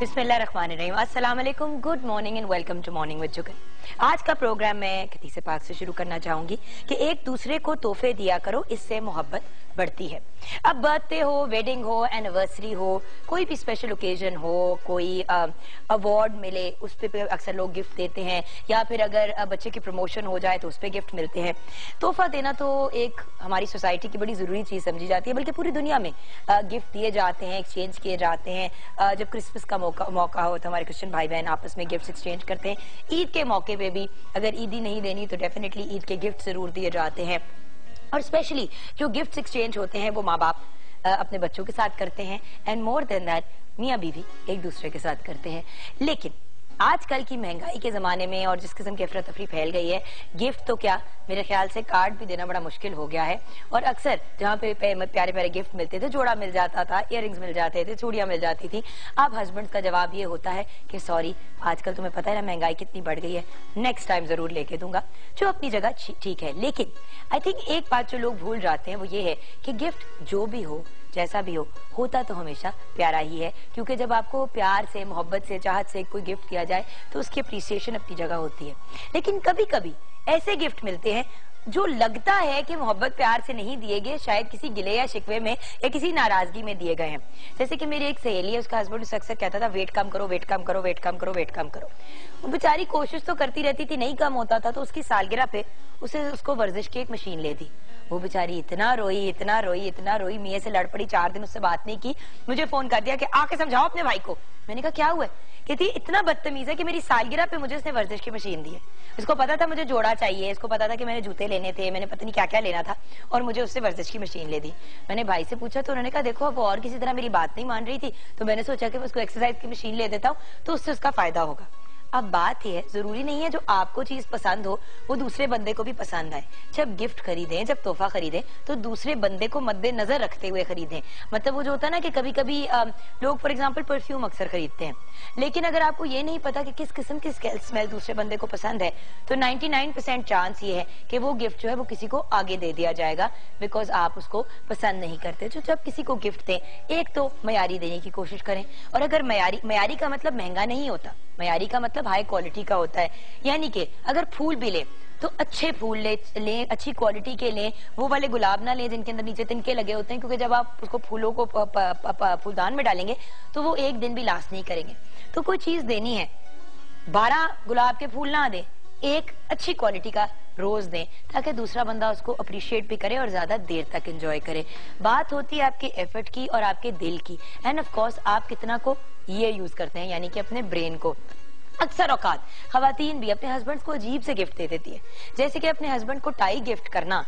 बिस्मिल्लाहिर्रहमानिर्रहीम। अस्सलाम वालेकुम, good morning and welcome to morning with Jugal. आज का प्रोग्राम मैं खती से पाक से शुरू करना चाहूंगी कि एक दूसरे को तोहफे दिया करो, इससे मोहब्बत बढ़ती है। अब बर्थडे हो, वेडिंग हो, एनिवर्सरी हो, कोई भी स्पेशल ओकेजन हो, कोई अवार्ड मिले, उस पे अक्सर लोग गिफ्ट देते हैं, या फिर अगर बच्चे की प्रमोशन हो जाए तो उस पे गिफ्ट मिलते हैं। तोहफा देना तो एक हमारी सोसाइटी की बड़ी जरूरी चीज समझी जाती है, बल्कि पूरी दुनिया में गिफ्ट दिए जाते हैं, एक्सचेंज किए जाते हैं। जब क्रिसमस का मौका हो तो हमारे क्रिश्चियन भाई बहन आपस में गिफ्ट एक्सचेंज करते हैं। ईद के मौके पे भी अगर ईदी नहीं देनी तो डेफिनेटली ईद के गिफ्ट जरूर दिए जाते हैं। और स्पेशली जो गिफ्ट एक्सचेंज होते हैं वो माँ बाप अपने बच्चों के साथ करते हैं, एंड मोर देन दैट मियाँ बीवी एक दूसरे के साथ करते हैं। लेकिन आजकल की महंगाई के जमाने में और जिस किस्म की अफरा तफरी फैल गई है, गिफ्ट तो क्या, मेरे ख्याल से कार्ड भी देना बड़ा मुश्किल हो गया है। और अक्सर जहाँ पे प्यारे प्यारे गिफ्ट मिलते थे, जोड़ा मिल जाता था, इयररिंग्स मिल जाते थे, चूड़ियां मिल जाती थी, अब हस्बैंड का जवाब ये होता है कि सॉरी, आजकल तुम्हें पता है ना महंगाई कितनी बढ़ गई है, नेक्स्ट टाइम जरूर लेके दूंगा, जो अपनी जगह ठीक है। लेकिन आई थिंक एक बात जो लोग भूल जाते हैं वो ये है कि गिफ्ट जो भी हो, जैसा भी हो, होता तो हमेशा प्यारा ही है। क्योंकि जब आपको प्यार से, मोहब्बत से, चाहत से कोई गिफ्ट दिया जाए तो उसकी अप्रिसिएशन अपनी जगह होती है। लेकिन कभी कभी ऐसे गिफ्ट मिलते हैं जो लगता है कि मोहब्बत प्यार से नहीं दिए गए, शायद किसी गिले या शिकवे में या किसी नाराजगी में दिए गए हैं। जैसे कि मेरी एक सहेली है, उसका हस्बैंड उससे अक्सर कहता था वेट कम करो, वेट कम करो, वेट कम करो, वेट कम करो। वो बेचारी कोशिश तो करती रहती थी, नहीं कम होता था, तो उसकी सालगिरह पे उसको वर्जिश की एक मशीन ले दी। वो बेचारी इतना रोई, इतना रोई, इतना रोई, मियाँ से लड़ पड़ी, 4 दिन उससे बात नहीं की, मुझे फोन कर दिया कि आके समझाओ अपने भाई को। मैंने कहा क्या हुआ है? कहती इतना बदतमीज है कि मेरी सालगिरह पे मुझे उसने वर्जिश की मशीन दी है। इसको पता था मुझे जोड़ा चाहिए, इसको पता था कि मैंने जूते लेने थे, मैंने पता नहीं क्या क्या लेना था, और मुझे उससे वर्जिश की मशीन ले दी। मैंने भाई से पूछा तो उन्होंने कहा देखो, अब और किसी तरह मेरी बात नहीं मान रही थी, तो मैंने सोचा कि उसको एक्सरसाइज की मशीन ले देता हूँ तो उससे उसका फायदा होगा। अब बात यह है, जरूरी नहीं है जो आपको चीज पसंद हो वो दूसरे बंदे को भी पसंद आए। जब गिफ्ट खरीदें, जब तोहफा खरीदें तो दूसरे बंदे को मद्देनजर रखते हुए खरीदें। मतलब वो जो होता है ना कि कभी कभी लोग फॉर एग्जांपल परफ्यूम अक्सर खरीदते हैं, लेकिन अगर आपको ये नहीं पता कि किस किस्म की स्मेल दूसरे बंदे को पसंद है तो 99% चांस ये है कि वो गिफ्ट जो है वो किसी को आगे दे दिया जाएगा, बिकॉज आप उसको पसंद नहीं करते। तो जब किसी को गिफ्ट दें, एक तो मयारी देने की कोशिश करें, और अगर मयारी का मतलब महंगा नहीं होता, मयारी का मतलब हाई क्वालिटी का होता है। यानी कि अगर फूल भी ले तो अच्छे फूल लें, अच्छी क्वालिटी के लें, वो वाले गुलाब ना लें जिनके अंदर नीचे तिनके लगे होते हैं, क्योंकि जब आप उसको फूलों को फूलदान में डालेंगे तो वो एक दिन भी लास्ट नहीं करेंगे। तो कोई चीज देनी है, 12 गुलाब के फूल ना दें, एक अच्छी क्वालिटी का रोज दें, ताकि दूसरा बंदा उसको अप्रिशिएट भी करे और ज्यादा देर तक एंजॉय करे। बात होती है आपके एफर्ट की और आपके दिल की, एंड ऑफ कोर्स आप कितना को ये यूज करते हैं, यानी कि अपने ब्रेन को। अक्सर औकात खवातीन भी अपने हस्बैंड को अजीब से गिफ्ट दे देती है, जैसे कि अपने हस्बैंड को टाई गिफ्ट करना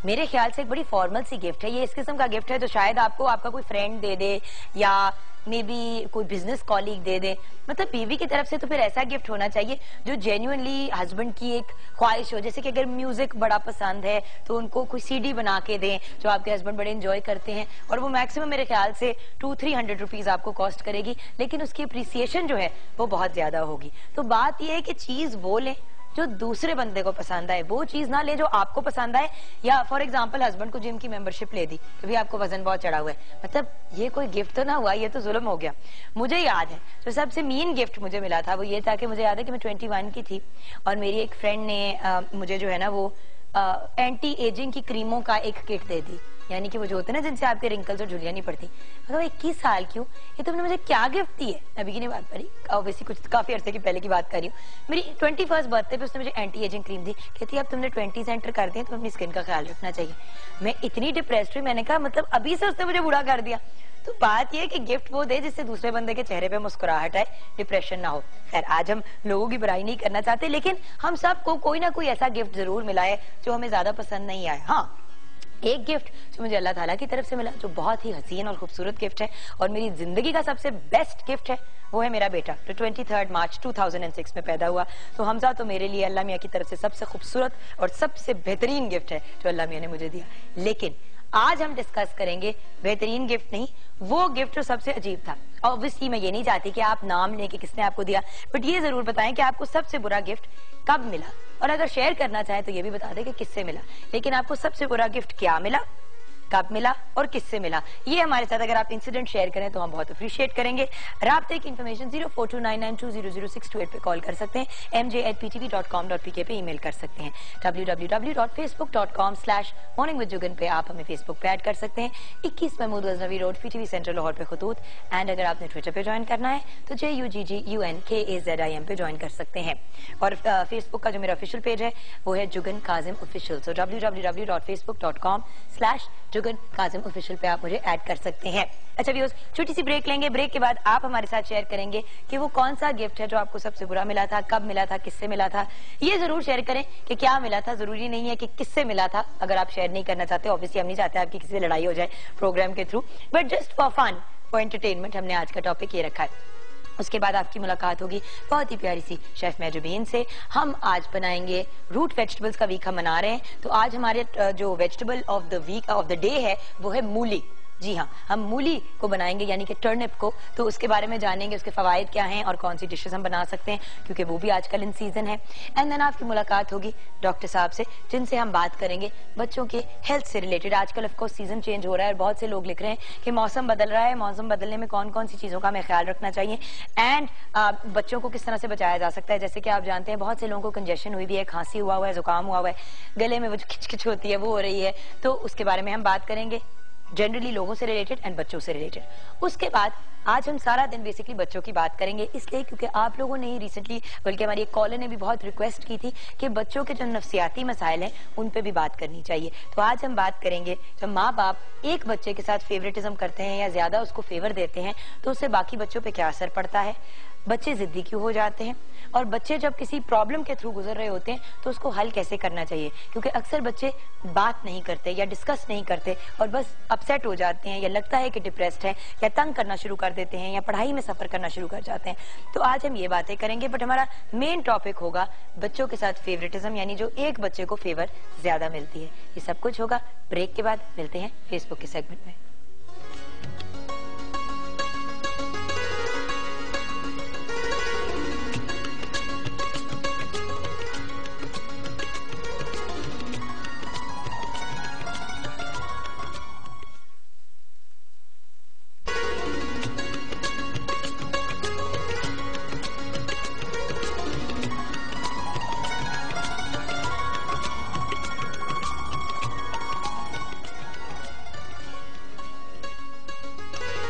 मेरे ख्याल से एक बड़ी फॉर्मल सी गिफ्ट है। ये इस किस्म का गिफ्ट है जो शायद आपको आपका कोई फ्रेंड दे दे या मे बी कोई बिजनेस कॉलीग दे दे। मतलब बीवी की तरफ से तो फिर ऐसा गिफ्ट होना चाहिए जो जेन्युइनली हस्बैंड की एक ख्वाहिश हो। जैसे कि अगर म्यूजिक बड़ा पसंद है तो उनको कोई सीडी बना के दें जो आपके हस्बैंड बड़े एंजॉय करते हैं, और वो मैक्सिमम मेरे ख्याल से 200-300 रुपीज आपको कॉस्ट करेगी, लेकिन उसकी अप्रिसिएशन जो है वो बहुत ज्यादा होगी। तो बात यह है कि चीज वो लें जो दूसरे बंदे को पसंद आए, वो चीज ना ले जो आपको पसंद आए। या फॉर एग्जांपल हस्बैंड को जिम की मेंबरशिप ले दी तो भी आपको वजन बहुत चढ़ा हुआ है, मतलब ये कोई गिफ्ट तो ना हुआ, ये तो जुल्म हो गया। मुझे याद है जो सबसे मीन गिफ्ट मुझे मिला था वो ये था कि मुझे याद है कि मैं 21 की थी और मेरी एक फ्रेंड ने मुझे जो है ना वो एंटी एजिंग की क्रीमों का एक किट दे दी, यानी कि वो जो होते हैं ना जिनसे आपके रिंकल्स और झुर्रियां नहीं पड़ती। मतलब 21 साल की हूँ, ये तुमने मुझे क्या गिफ्ट दी है? अभी की नहीं बात करी, ऑब्वियसली कुछ काफी अरसे की पहले की बात कर रही हूँ। मेरी 21st बर्थडे पे उसने मुझे एंटी एजिंग क्रीम दी, कहती है अब तुमने 20 एंटर कर दिए तो अपनी स्किन का ख्याल रखना चाहिए। मैं इतनी डिप्रेस्ड हुई, मैंने कहा मतलब अभी से उसने मुझे बुरा कर दिया। तो बात यह है कि गिफ्ट वो दे जिससे दूसरे बंदे के चेहरे पे मुस्कुराहट आए, डिप्रेशन ना हो। खैर आज हम लोगों की बुराई नहीं करना चाहते, लेकिन हम सबको कोई ना कोई ऐसा गिफ्ट जरूर मिला है जो हमें ज्यादा पसंद नहीं आया। हाँ, एक गिफ्ट जो मुझे अल्लाह ताला की तरफ से मिला जो बहुत ही हसीन और खूबसूरत गिफ्ट है और मेरी जिंदगी का सबसे बेस्ट गिफ्ट है, वो है मेरा बेटा जो 23 मार्च 2006 में पैदा हुआ। तो हमजा तो मेरे लिए अल्लाह मियाँ की तरफ से सबसे खूबसूरत और सबसे बेहतरीन गिफ्ट है जो अल्लाह मियाँ ने मुझे दिया। लेकिन आज हम डिस्कस करेंगे बेहतरीन गिफ्ट नहीं, वो गिफ्ट जो सबसे अजीब था। ऑब्वियसली मैं ये नहीं चाहती कि आप नाम लें कि किसने आपको दिया, बट ये जरूर बताएं कि आपको सबसे बुरा गिफ्ट कब मिला, और अगर शेयर करना चाहें तो ये भी बता दें कि किससे मिला। लेकिन आपको सबसे बुरा गिफ्ट क्या मिला कब मिला और किससे मिला, ये हमारे साथ अगर आप इंसिडेंट शेयर करें तो हम बहुत अप्रिशिएट करेंगे। राब्ते की इन्फॉर्मेशन 042992000628 पे कॉल कर सकते हैं, mj@ptv.com.pk पे ईमेल कर सकते हैं, www.facebook.com/morningwithjugan पे आप हमें फेसबुक पे ऐड कर सकते हैं, 21 Mahmud Ghaznavi road PTV central Lahore पे खतूत। एंड अगर आपने ट्विटर पे ज्वाइन करना है तो JUGGUNKAZIM पे ज्वाइन कर सकते हैं। और फेसबुक का जो मेरा ऑफिशियल पेज है वो है जुगन काजिम ऑफिशियल, सो www.facebook.com/जुगन काजिम ऑफिशियल पे आप मुझे ऐड कर सकते हैं। अच्छा व्यूअर्स, छोटी सी ब्रेक लेंगे, ब्रेक के बाद आप हमारे साथ शेयर करेंगे कि वो कौन सा गिफ्ट है जो आपको सबसे बुरा मिला था, कब मिला था, किससे मिला था। ये जरूर शेयर करें कि क्या मिला था, जरूरी नहीं है कि किससे मिला था। अगर आप शेयर नहीं करना चाहते, ऑब्वियसली हम नहीं चाहते आपकी किसी से लड़ाई हो जाए प्रोग्राम के through, but just for fun, for entertainment हमने आज का टॉपिक ये रखा है। उसके बाद आपकी मुलाकात होगी बहुत ही प्यारी सी शेफ मेजबीन से। हम आज बनाएंगे रूट वेजिटेबल्स का वीक हम मना रहे हैं, तो आज हमारे जो vegetable of the week of the day है वो है मूली। जी हाँ, हम मूली को बनाएंगे यानी कि टर्निप को, तो उसके बारे में जानेंगे, उसके फवायद क्या हैं और कौन सी डिशेस हम बना सकते हैं, क्योंकि वो भी आजकल इन सीजन है। एंड देन आपकी मुलाकात होगी डॉक्टर साहब से, जिनसे हम बात करेंगे बच्चों के हेल्थ से रिलेटेड। आजकल ऑफ कोर्स सीजन चेंज हो रहा है और बहुत से लोग लिख रहे हैं कि मौसम बदल रहा है, मौसम बदलने में कौन कौन सी चीजों का हमें ख्याल रखना चाहिए एंड बच्चों को किस तरह से बचाया जा सकता है। जैसे कि आप जानते हैं बहुत से लोगों को कंजेशन हुई भी है, खांसी हुआ हुआ है, जुकाम हुआ हुआ है, गले में वो जो खिचखिच होती है वो हो रही है, तो उसके बारे में हम बात करेंगे, जनरली लोगों से रिलेटेड एंड बच्चों से रिलेटेड। उसके बाद आज हम सारा दिन बेसिकली बच्चों की बात करेंगे, इसलिए क्योंकि आप लोगों ने ही रिसेंटली, बल्कि हमारी एक कॉलर ने भी बहुत रिक्वेस्ट की थी कि बच्चों के जो नफ्सियाती मसाइल हैं उन पे भी बात करनी चाहिए। तो आज हम बात करेंगे, जब माँ बाप एक बच्चे के साथ फेवरेटिज्म करते हैं या ज्यादा उसको फेवर देते हैं तो उससे बाकी बच्चों पे क्या असर पड़ता है, बच्चे जिद्दी क्यों हो जाते हैं, और बच्चे जब किसी प्रॉब्लम के थ्रू गुजर रहे होते हैं तो उसको हल कैसे करना चाहिए। क्योंकि अक्सर बच्चे बात नहीं करते या डिस्कस नहीं करते और बस अपसेट हो जाते हैं, या लगता है कि डिप्रेस्ड है, या तंग करना शुरू कर देते हैं, या पढ़ाई में सफर करना शुरू कर जाते हैं। तो आज हम ये बातें करेंगे, बट हमारा मेन टॉपिक होगा बच्चों के साथ फेवरेटिज्म, यानी जो एक बच्चे को फेवर ज्यादा मिलती है। ये सब कुछ होगा ब्रेक के बाद। मिलते हैं फेसबुक के सेगमेंट में।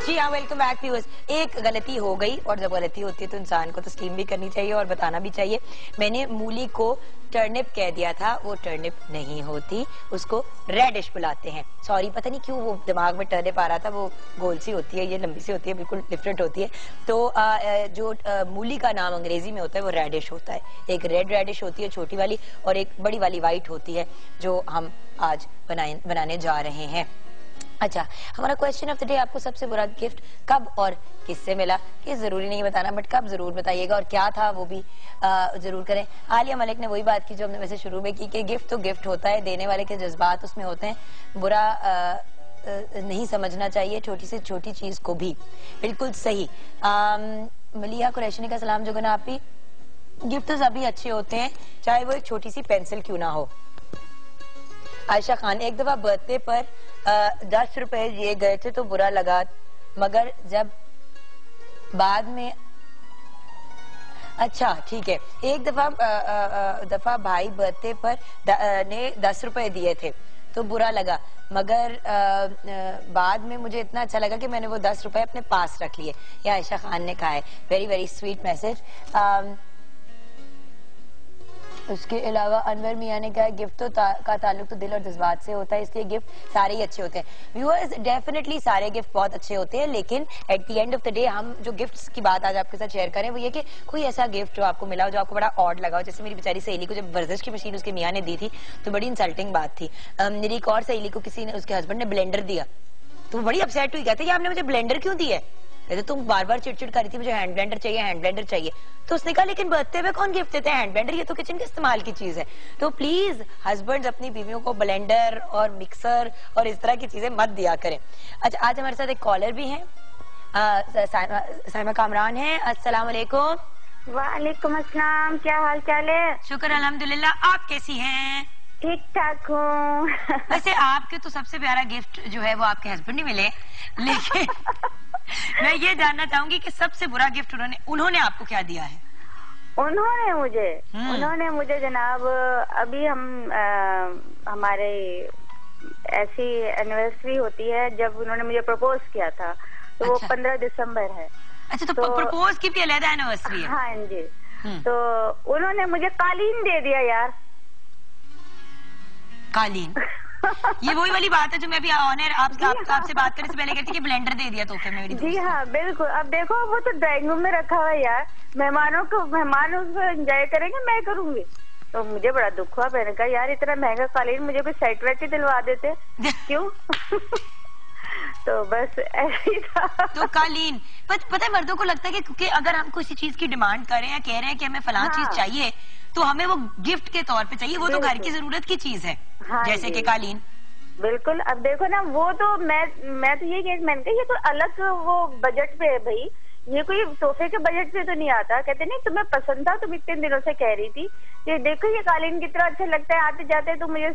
जी हाँ, वेलकम बैक व्यूअर्स। एक गलती हो गई, और जब गलती होती है तो इंसान को तस्लीम भी करनी चाहिए और बताना भी चाहिए। मैंने मूली को टर्निप कह दिया था, वो टर्निप नहीं होती, उसको रेडिश बुलाते हैं। सॉरी, पता नहीं क्यों वो दिमाग में टर्निप आ रहा था, वो गोल सी होती है, ये लंबी सी होती है, बिल्कुल डिफरेंट होती है। तो जो मूली का नाम अंग्रेजी में होता है वो रेडिश होता है। एक रेड रेडिश होती है छोटी वाली, और एक बड़ी वाली व्हाइट होती है, जो हम आज बनाने जा रहे हैं। अच्छा, हमारा क्वेश्चन ऑफ द डे, आपको सबसे बुरा गिफ्ट कब और किससे मिला, ये जरूरी नहीं बताना, बट कब जरूर बताइएगा, और क्या था वो भी जरूर करें। आलिया मलिक ने वही बात की जो हमने वैसे शुरू में की कि गिफ्ट तो गिफ्ट होता है, देने वाले के जज्बात उसमें होते हैं, बुरा नहीं समझना चाहिए छोटी से छोटी चीज को भी। बिल्कुल सही। मलिया कुरैशी का सलाम जुगन, आप भी। गिफ्ट तो सभी अच्छे होते हैं, चाहे वो एक छोटी सी पेंसिल क्यों ना हो। आयशा खान, एक दफा बर्थडे पर 10 रुपए दिए गए थे तो बुरा लगा, मगर जब बाद में, अच्छा ठीक है, एक दफा भाई बर्थडे पर ने 10 रुपए दिए थे तो बुरा लगा, मगर बाद में मुझे इतना अच्छा लगा कि मैंने वो 10 रुपए अपने पास रख लिए। ये आयशा खान ने कहा है। Very very sweet message. उसके अलावा अनवर मियां ने कहा गिफ्ट तो का ताल्लुक तो दिल और जज्बात से होता है, इसलिए गिफ्ट सारे ही अच्छे होते हैं। व्यूअर्स, डेफिनेटली सारे गिफ्ट बहुत अच्छे होते हैं, लेकिन eight the end of the day हम जो गिफ्ट्स की बात आज आपके साथ शेयर करें वो ये कि कोई ऐसा गिफ्ट जो आपको मिला हो जो आपको बड़ा ऑड लगा हो। जैसे मेरी बेचारी सहेली को जब वर्जिश की मशीन उसके मियां ने दी थी तो बड़ी इंसल्टिंग बात थी। मेरी एक और सहेली को किसी ने, उसके हस्बैंड ने ब्लेंडर दिया तो बड़ी अपसेट हुई, कहते आपने मुझे ब्लेंडर क्यों दिया है, कहते तुम बार बार चिड़चिड़ कर रही थी मुझे हैंड ब्लेंडर चाहिए, हैंड ब्लेंडर चाहिए। तो उसने कहा लेकिन बर्थडे पे कौन गिफ्ट देते हैं हैंड ब्लेंडर, ये तो किचन के इस्तेमाल की चीज है। तो प्लीज हस्बैंड्स अपनी बीवियों को ब्लेंडर और मिक्सर और इस तरह की चीजें मत दिया करें। अच्छा, आज हमारे साथ एक कॉलर भी है, साइमा कामरान है। अस्सलाम वालेकुम। वालेकुम अस्सलाम, क्या हाल चाल है? शुक्र अल्हम्दुलिल्लाह, आप कैसी हैं? ठीक ठाक हूँ। वैसे आपके तो सबसे प्यारा गिफ्ट जो है वो आपके हस्बैंड ही मिले, लेकिन मैं ये जानना चाहूंगी कि सबसे बुरा गिफ्ट उन्होंने आपको क्या दिया है? उन्होंने मुझे जनाब, अभी हमारे ऐसी एनिवर्सरी होती है जब उन्होंने मुझे प्रपोज किया था, तो वो 15 दिसंबर है। अच्छा, तो प्रपोज की भी अलग एनिवर्सरी है? हाँ जी। तो उन्होंने मुझे कालीन दे दिया यार। कालीन? ये वही वाली बात है जो मैं भी ऑनर आपसे बात करने से पहले कहती कि ब्लेंडर दे दिया तोहफे में। जी हाँ बिल्कुल। अब देखो वो तो ड्राइंग रूम में रखा हुआ है यार, मेहमान उसको एंजॉय करेंगे, मैं करूंगी। तो मुझे बड़ा दुख हुआ, मैंने कहा यार इतना महंगा कालीन मुझे कोई सेट वेट ही दिलवा देते। क्यों? तो बस ऐसे ही था। तो कालीन पता है मर्दों को लगता है कि क्योंकि अगर हम किसी चीज की डिमांड करें या कह रहे हैं कि हमें फलां चीज चाहिए तो हमें वो गिफ्ट के तौर पे चाहिए, वो तो घर की जरूरत की चीज है। हाँ, जैसे कि कालीन। बिल्कुल। अब देखो ना, वो तो मैं तो ये मैंने कहा ये तो अलग वो बजट पे है भाई, ये कोई तोहफे के बजट पे तो नहीं आता। कहते नहीं तुम्हें पसंद था, तुम इतने दिनों से कह रही थी कि देखो ये कालीन कितना अच्छा लगता है, आते जाते तुम मुझे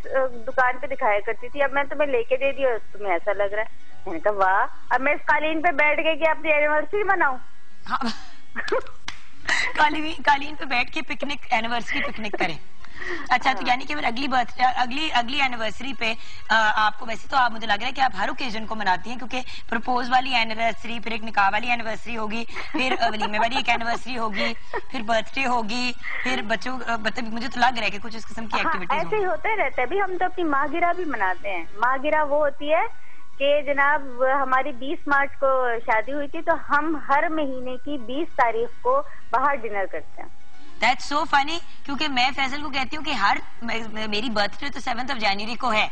दुकान पे दिखाया करती थी, अब मैं तुम्हें लेके दे दी और तुम्हें ऐसा लग रहा है। मैंने कहा वाह, अब मैं इस कालीन पे बैठ गई कि अपनी एनिवर्सरी मनाऊं। हाँ। कालीन पे बैठ के एनिवर्सरी पिकनिक करें। अच्छा, तो यानी कि फिर अगली एनिवर्सरी पे आपको, वैसे तो आप मुझे लग रहा है कि आप हर ओकेजन को मनाती हैं, क्योंकि प्रपोज वाली एनिवर्सरी, फिर एक निकाह वाली एनिवर्सरी होगी, फिर वलीमे वाली एक एनिवर्सरी होगी, फिर बर्थडे होगी, फिर बच्चों मुझे तो लग रहा है कि कुछ इस किस्म की एक्टिविटीज ऐसे ही होते रहते हैं। अभी हम तो अपनी माहगिरा भी मनाते हैं। माहगिरा वो होती है कि जनाब हमारी 20 मार्च को शादी हुई थी, तो हम हर महीने की 20 तारीख को बाहर डिनर करते हैं। That's so funny, क्योंकि मैं फैसल को कहती हूँ कि मेरी बर्थडे तो 7 जनवरी को है,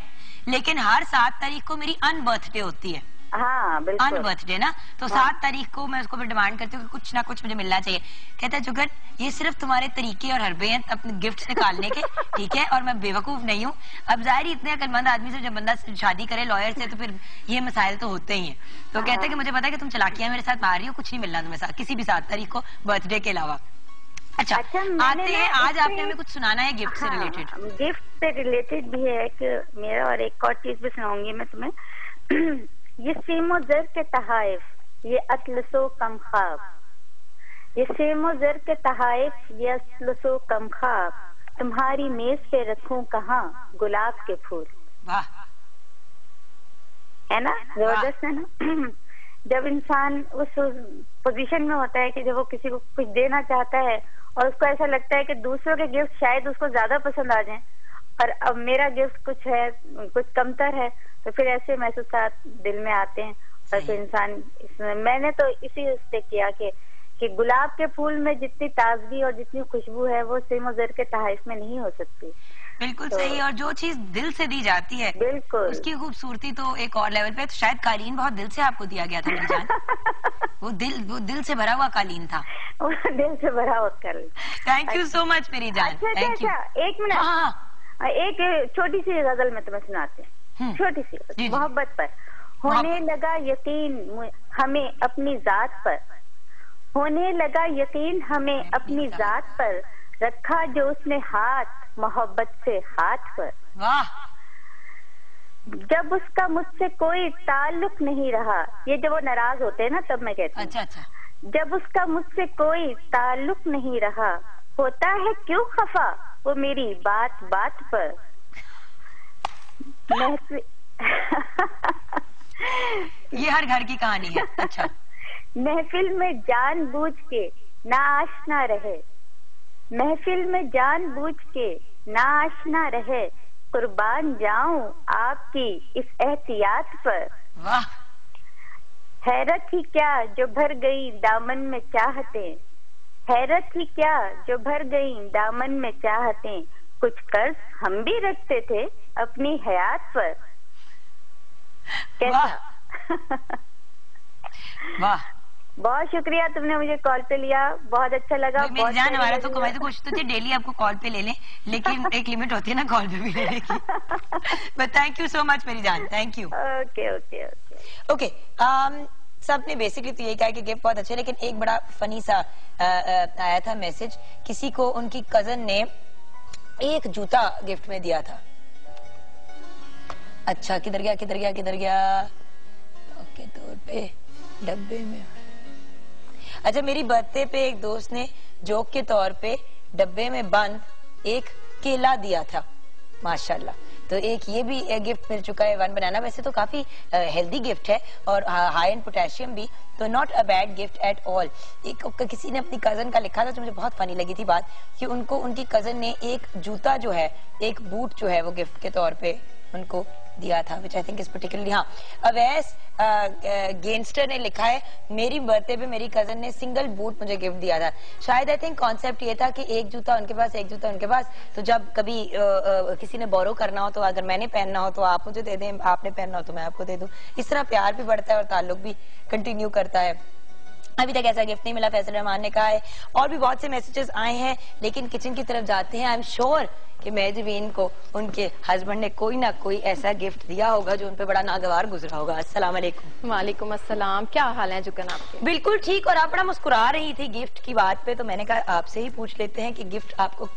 लेकिन हर 7 तारीख को मेरी अनबर्थडे होती है। हाँ बिल्कुल। अनबर्थडे ना, तो 7 तारीख को मैं उसको भी डिमांड करती हूँ कि कुछ ना कुछ मुझे मिलना चाहिए। कहता है जुगन ये सिर्फ तुम्हारे तरीके और हरबे हैं अपने गिफ्ट निकालने के, ठीक है, और मैं बेवकूफ नहीं हूँ। अब जाहिर इतने अक्लमंद आदमी से जब बंदा शादी करे लॉयर से, तो फिर ये मसाइल तो होते ही हैं। तो कहते हैं कि मुझे पता है कि तुम चलाकियां मेरे साथ मार रही हो, कुछ नहीं मिलना तुम्हें किसी भी 7 तारीख को बर्थडे के अलावा। अच्छा आते हैं, आज आपने हमें कुछ सुनाना है गिफ्ट से रिलेटेड। गिफ्ट से रिलेटेड भी है एक मेरा, और एक और चीज भी सुनाऊंगी मैं तुम्हें। ये सेमो जर के तहाइफ, ये अतलसो कम ख्वाब, ये सेमो जर के तहाइफ, ये अतलसो कम ख्वाब, तुम्हारी मेज पे रखूं कहाँ गुलाब के फूल। वाह, है ना, जबरदस्त है ना। जब इंसान उस पोजीशन में होता है कि जब वो किसी को कुछ देना चाहता है और उसको ऐसा लगता है कि दूसरों के गिफ्ट शायद उसको ज्यादा पसंद आ जाएं, और अब मेरा गिफ्ट कुछ है, कुछ कमतर है, तो फिर ऐसे महसूसात दिल में आते हैं। और फिर इंसान मैंने तो इसी से किया कि गुलाब के फूल में जितनी ताजगी और जितनी खुशबू है वो सेमो जर के तहाइफ में नहीं हो सकती। बिल्कुल तो, सही। और जो चीज दिल से दी जाती है बिल्कुल उसकी खूबसूरती तो एक और लेवल पे। तो शायद कालीन बहुत दिल से आपको दिया गया था मेरी जान। वो दिल से भरा हुआ कालीन था। वो दिल से भरा हुआ कालीन। थैंक यू सो मच मेरी जान। Thank you. एक मिनट, एक छोटी सी गजल में तुम्हें सुनाते हैं, छोटी सी, मोहब्बत पर। होने लगा यकीन हमें अपनी जात पर, होने लगा यकीन हमें अपनी जात पर, रखा जो उसने हाथ मोहब्बत से हाथ पर। वाह। जब उसका मुझसे कोई ताल्लुक नहीं रहा, ये जब वो नाराज होते हैं ना तब मैं कहती हूँ। अच्छा। जब उसका मुझसे कोई ताल्लुक नहीं रहा, होता है क्यों खफा वो मेरी बात बात पर। ये हर घर की कहानी है। अच्छा। महफिल में जानबूझ के ना आशना रहे, महफिल में जानबूझ के ना आशना रहे, कुर्बान जाऊं आपकी इस एहतियात पर। वाह। हैरत ही क्या जो भर गई दामन में चाहते, हैरत ही क्या जो भर गई दामन में चाहते, कुछ कर्ज हम भी रखते थे अपनी हयात पर। कैसा? वाह। बहुत शुक्रिया, तुमने मुझे कॉल पे लिया, बहुत अच्छा लगा। मेरी जान, हमारा तो कमाई तो कोशिश तो थी डेली आपको कॉल पे ले लें, लेकिन एक लिमिट होती है ना कॉल पे भी लेने की। But thank you so much मेरी जान। Thank you. ओके। सबने बेसिकली तो यही कहा कि गिफ्ट बहुत अच्छे, लेकिन एक बड़ा फनी सा आया था मैसेज। किसी को उनकी कजन ने एक जूता गिफ्ट में दिया था, अच्छा किधर गया किधर गया किधर गया? ओके तौर पे डब्बे में। अच्छा मेरी बर्थडे पे एक दोस्त ने जोक के तौर पे डब्बे में बंद एक केला दिया था, माशाल्लाह। तो एक ये भी गिफ्ट मिल चुका है, 1 बनाना। वैसे तो काफी हेल्दी गिफ्ट है और हाई एंड पोटेशियम भी, तो not a bad gift at all. एक किसी ने अपनी कजन का लिखा था जो मुझे बहुत फनी लगी थी बात, कि उनको उनकी कजन ने एक जूता जो है, एक बूट जो है वो गिफ्ट के तौर पे उनको दिया था, विच आई थिंक इज पर्टिकुलरली। हाँ, अवैस गेंगस्टर ने लिखा है मेरी बर्थडे पे मेरी कजन ने सिंगल बूट मुझे गिफ्ट दिया था। शायद आई थिंक कॉन्सेप्ट ये था कि एक जूता उनके पास एक जूता उनके पास, तो जब कभी किसी ने बोरो करना हो तो अगर मैंने पहनना हो तो आप मुझे दे दें, आपने पहनना हो तो मैं आपको दे दूं। इस तरह प्यार भी बढ़ता है और ताल्लुक भी कंटिन्यू करता है। अभी तक ऐसा गिफ्ट नहीं मिला, फैसल रहमान ने कहा है। और भी बहुत से मैसेजेस आए हैं, लेकिन किचन की तरफ जाते हैं। आई एम श्योर कि मेहजबीन को उनके हस्बैंड ने कोई ना कोई ऐसा गिफ्ट दिया होगा जो उन पे बड़ा नागवार गुजरा होगा। अस्सलाम वालेकुम। वालेकुम अस्सलाम, क्या हाल है जुकन आपके? बिल्कुल ठीक। और आप बड़ा मुस्कुरा रही थी गिफ्ट की बात पे, तो मैंने कहा आपसे ही पूछ लेते हैं कि गिफ्ट आपको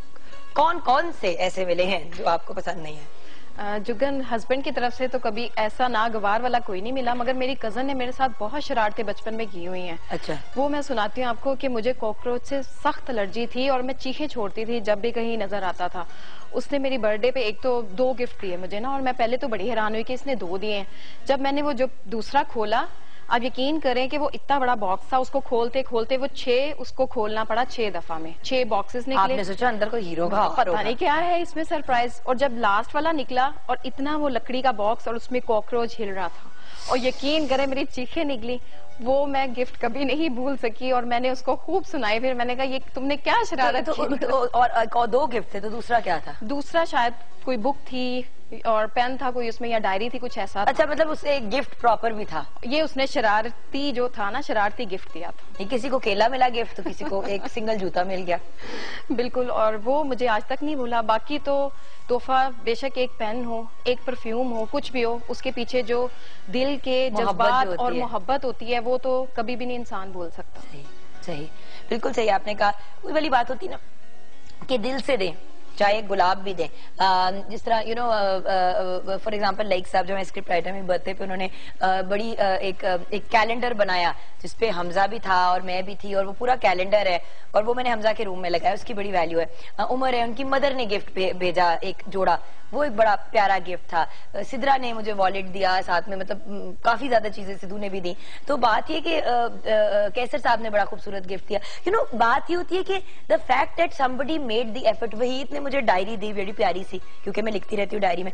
कौन कौन से ऐसे मिले हैं जो आपको पसंद नहीं है? जुगन, हस्बैंड की तरफ से तो कभी ऐसा नागवार वाला कोई नहीं मिला, मगर मेरी कजन ने मेरे साथ बहुत शरारतें बचपन में की हुई हैं। अच्छा। वो मैं सुनाती हूँ आपको कि मुझे कॉकरोच से सख्त एलर्जी थी और मैं चीखें छोड़ती थी जब भी कहीं नजर आता था। उसने मेरी बर्थडे पे एक तो 2 गिफ्ट दिए मुझे ना, और मैं पहले तो बड़ी हैरान हुई कि इसने 2 दिए। जब मैंने वो जो दूसरा खोला, आप यकीन करें कि वो इतना बड़ा बॉक्स था, उसको खोलते खोलते वो 6 उसको खोलना पड़ा 6 दफा में, 6 बॉक्सेस निकले। आपने सोचा अंदर कोई हीरो का पता नहीं क्या है इसमें सरप्राइज। और जब लास्ट वाला निकला और इतना वो लकड़ी का बॉक्स और उसमें कॉकरोच हिल रहा था, और यकीन करें मेरी चीखें निकली। वो मैं गिफ्ट कभी नहीं भूल सकी और मैंने उसको खूब सुनाई। फिर मैंने कहा ये तुमने क्या शरारत की? और 2 गिफ्ट थे, तो दूसरा क्या था? दूसरा शायद कोई बुक थी और पेन था कोई उसमें, या डायरी थी, कुछ ऐसा। अच्छा, मतलब उससे एक गिफ्ट प्रॉपर भी था। ये उसने शरारती जो था ना, शरारती गिफ्ट दिया था। ये किसी को केला मिला गिफ्ट, तो किसी को एक सिंगल जूता मिल गया। बिल्कुल, और वो मुझे आज तक नहीं भूला। बाकी तो तोहफा बेशक एक पेन हो, एक परफ्यूम हो, कुछ भी हो, उसके पीछे जो दिल के जज्बात और मोहब्बत होती है वो तो कभी भी नहीं इंसान भूल सकता। सही सही, बिल्कुल सही आपने कहा। वही वाली बात होती ना कि दिल से दे, चाहे गुलाब भी दे। जिस तरह you know for example like साहब जो है स्क्रिप्ट राइटर, में बर्थडे पे उन्होंने बड़ी एक कैलेंडर बनाया जिसपे हमजा भी था और मैं भी थी, और वो पूरा कैलेंडर है और वो मैंने हमजा के रूम में लगाया। उसकी बड़ी वैल्यू है। उमर है, उनकी मदर ने गिफ्ट भेजा एक जोड़ा, वो एक बड़ा प्यारा गिफ्ट था। सिद्रा ने मुझे वॉलेट दिया साथ में, मतलब काफी ज्यादा चीजें सिद्धू ने भी दी। तो बात ये कि कैसर साहब ने बड़ा खूबसूरत गिफ्ट दिया। यू नो, बात ये होती है कि the fact that somebody made the effort. वही इतने मुझे डायरी दी बड़ी प्यारी सी, क्योंकि मैं लिखती रहती हूँ डायरी में।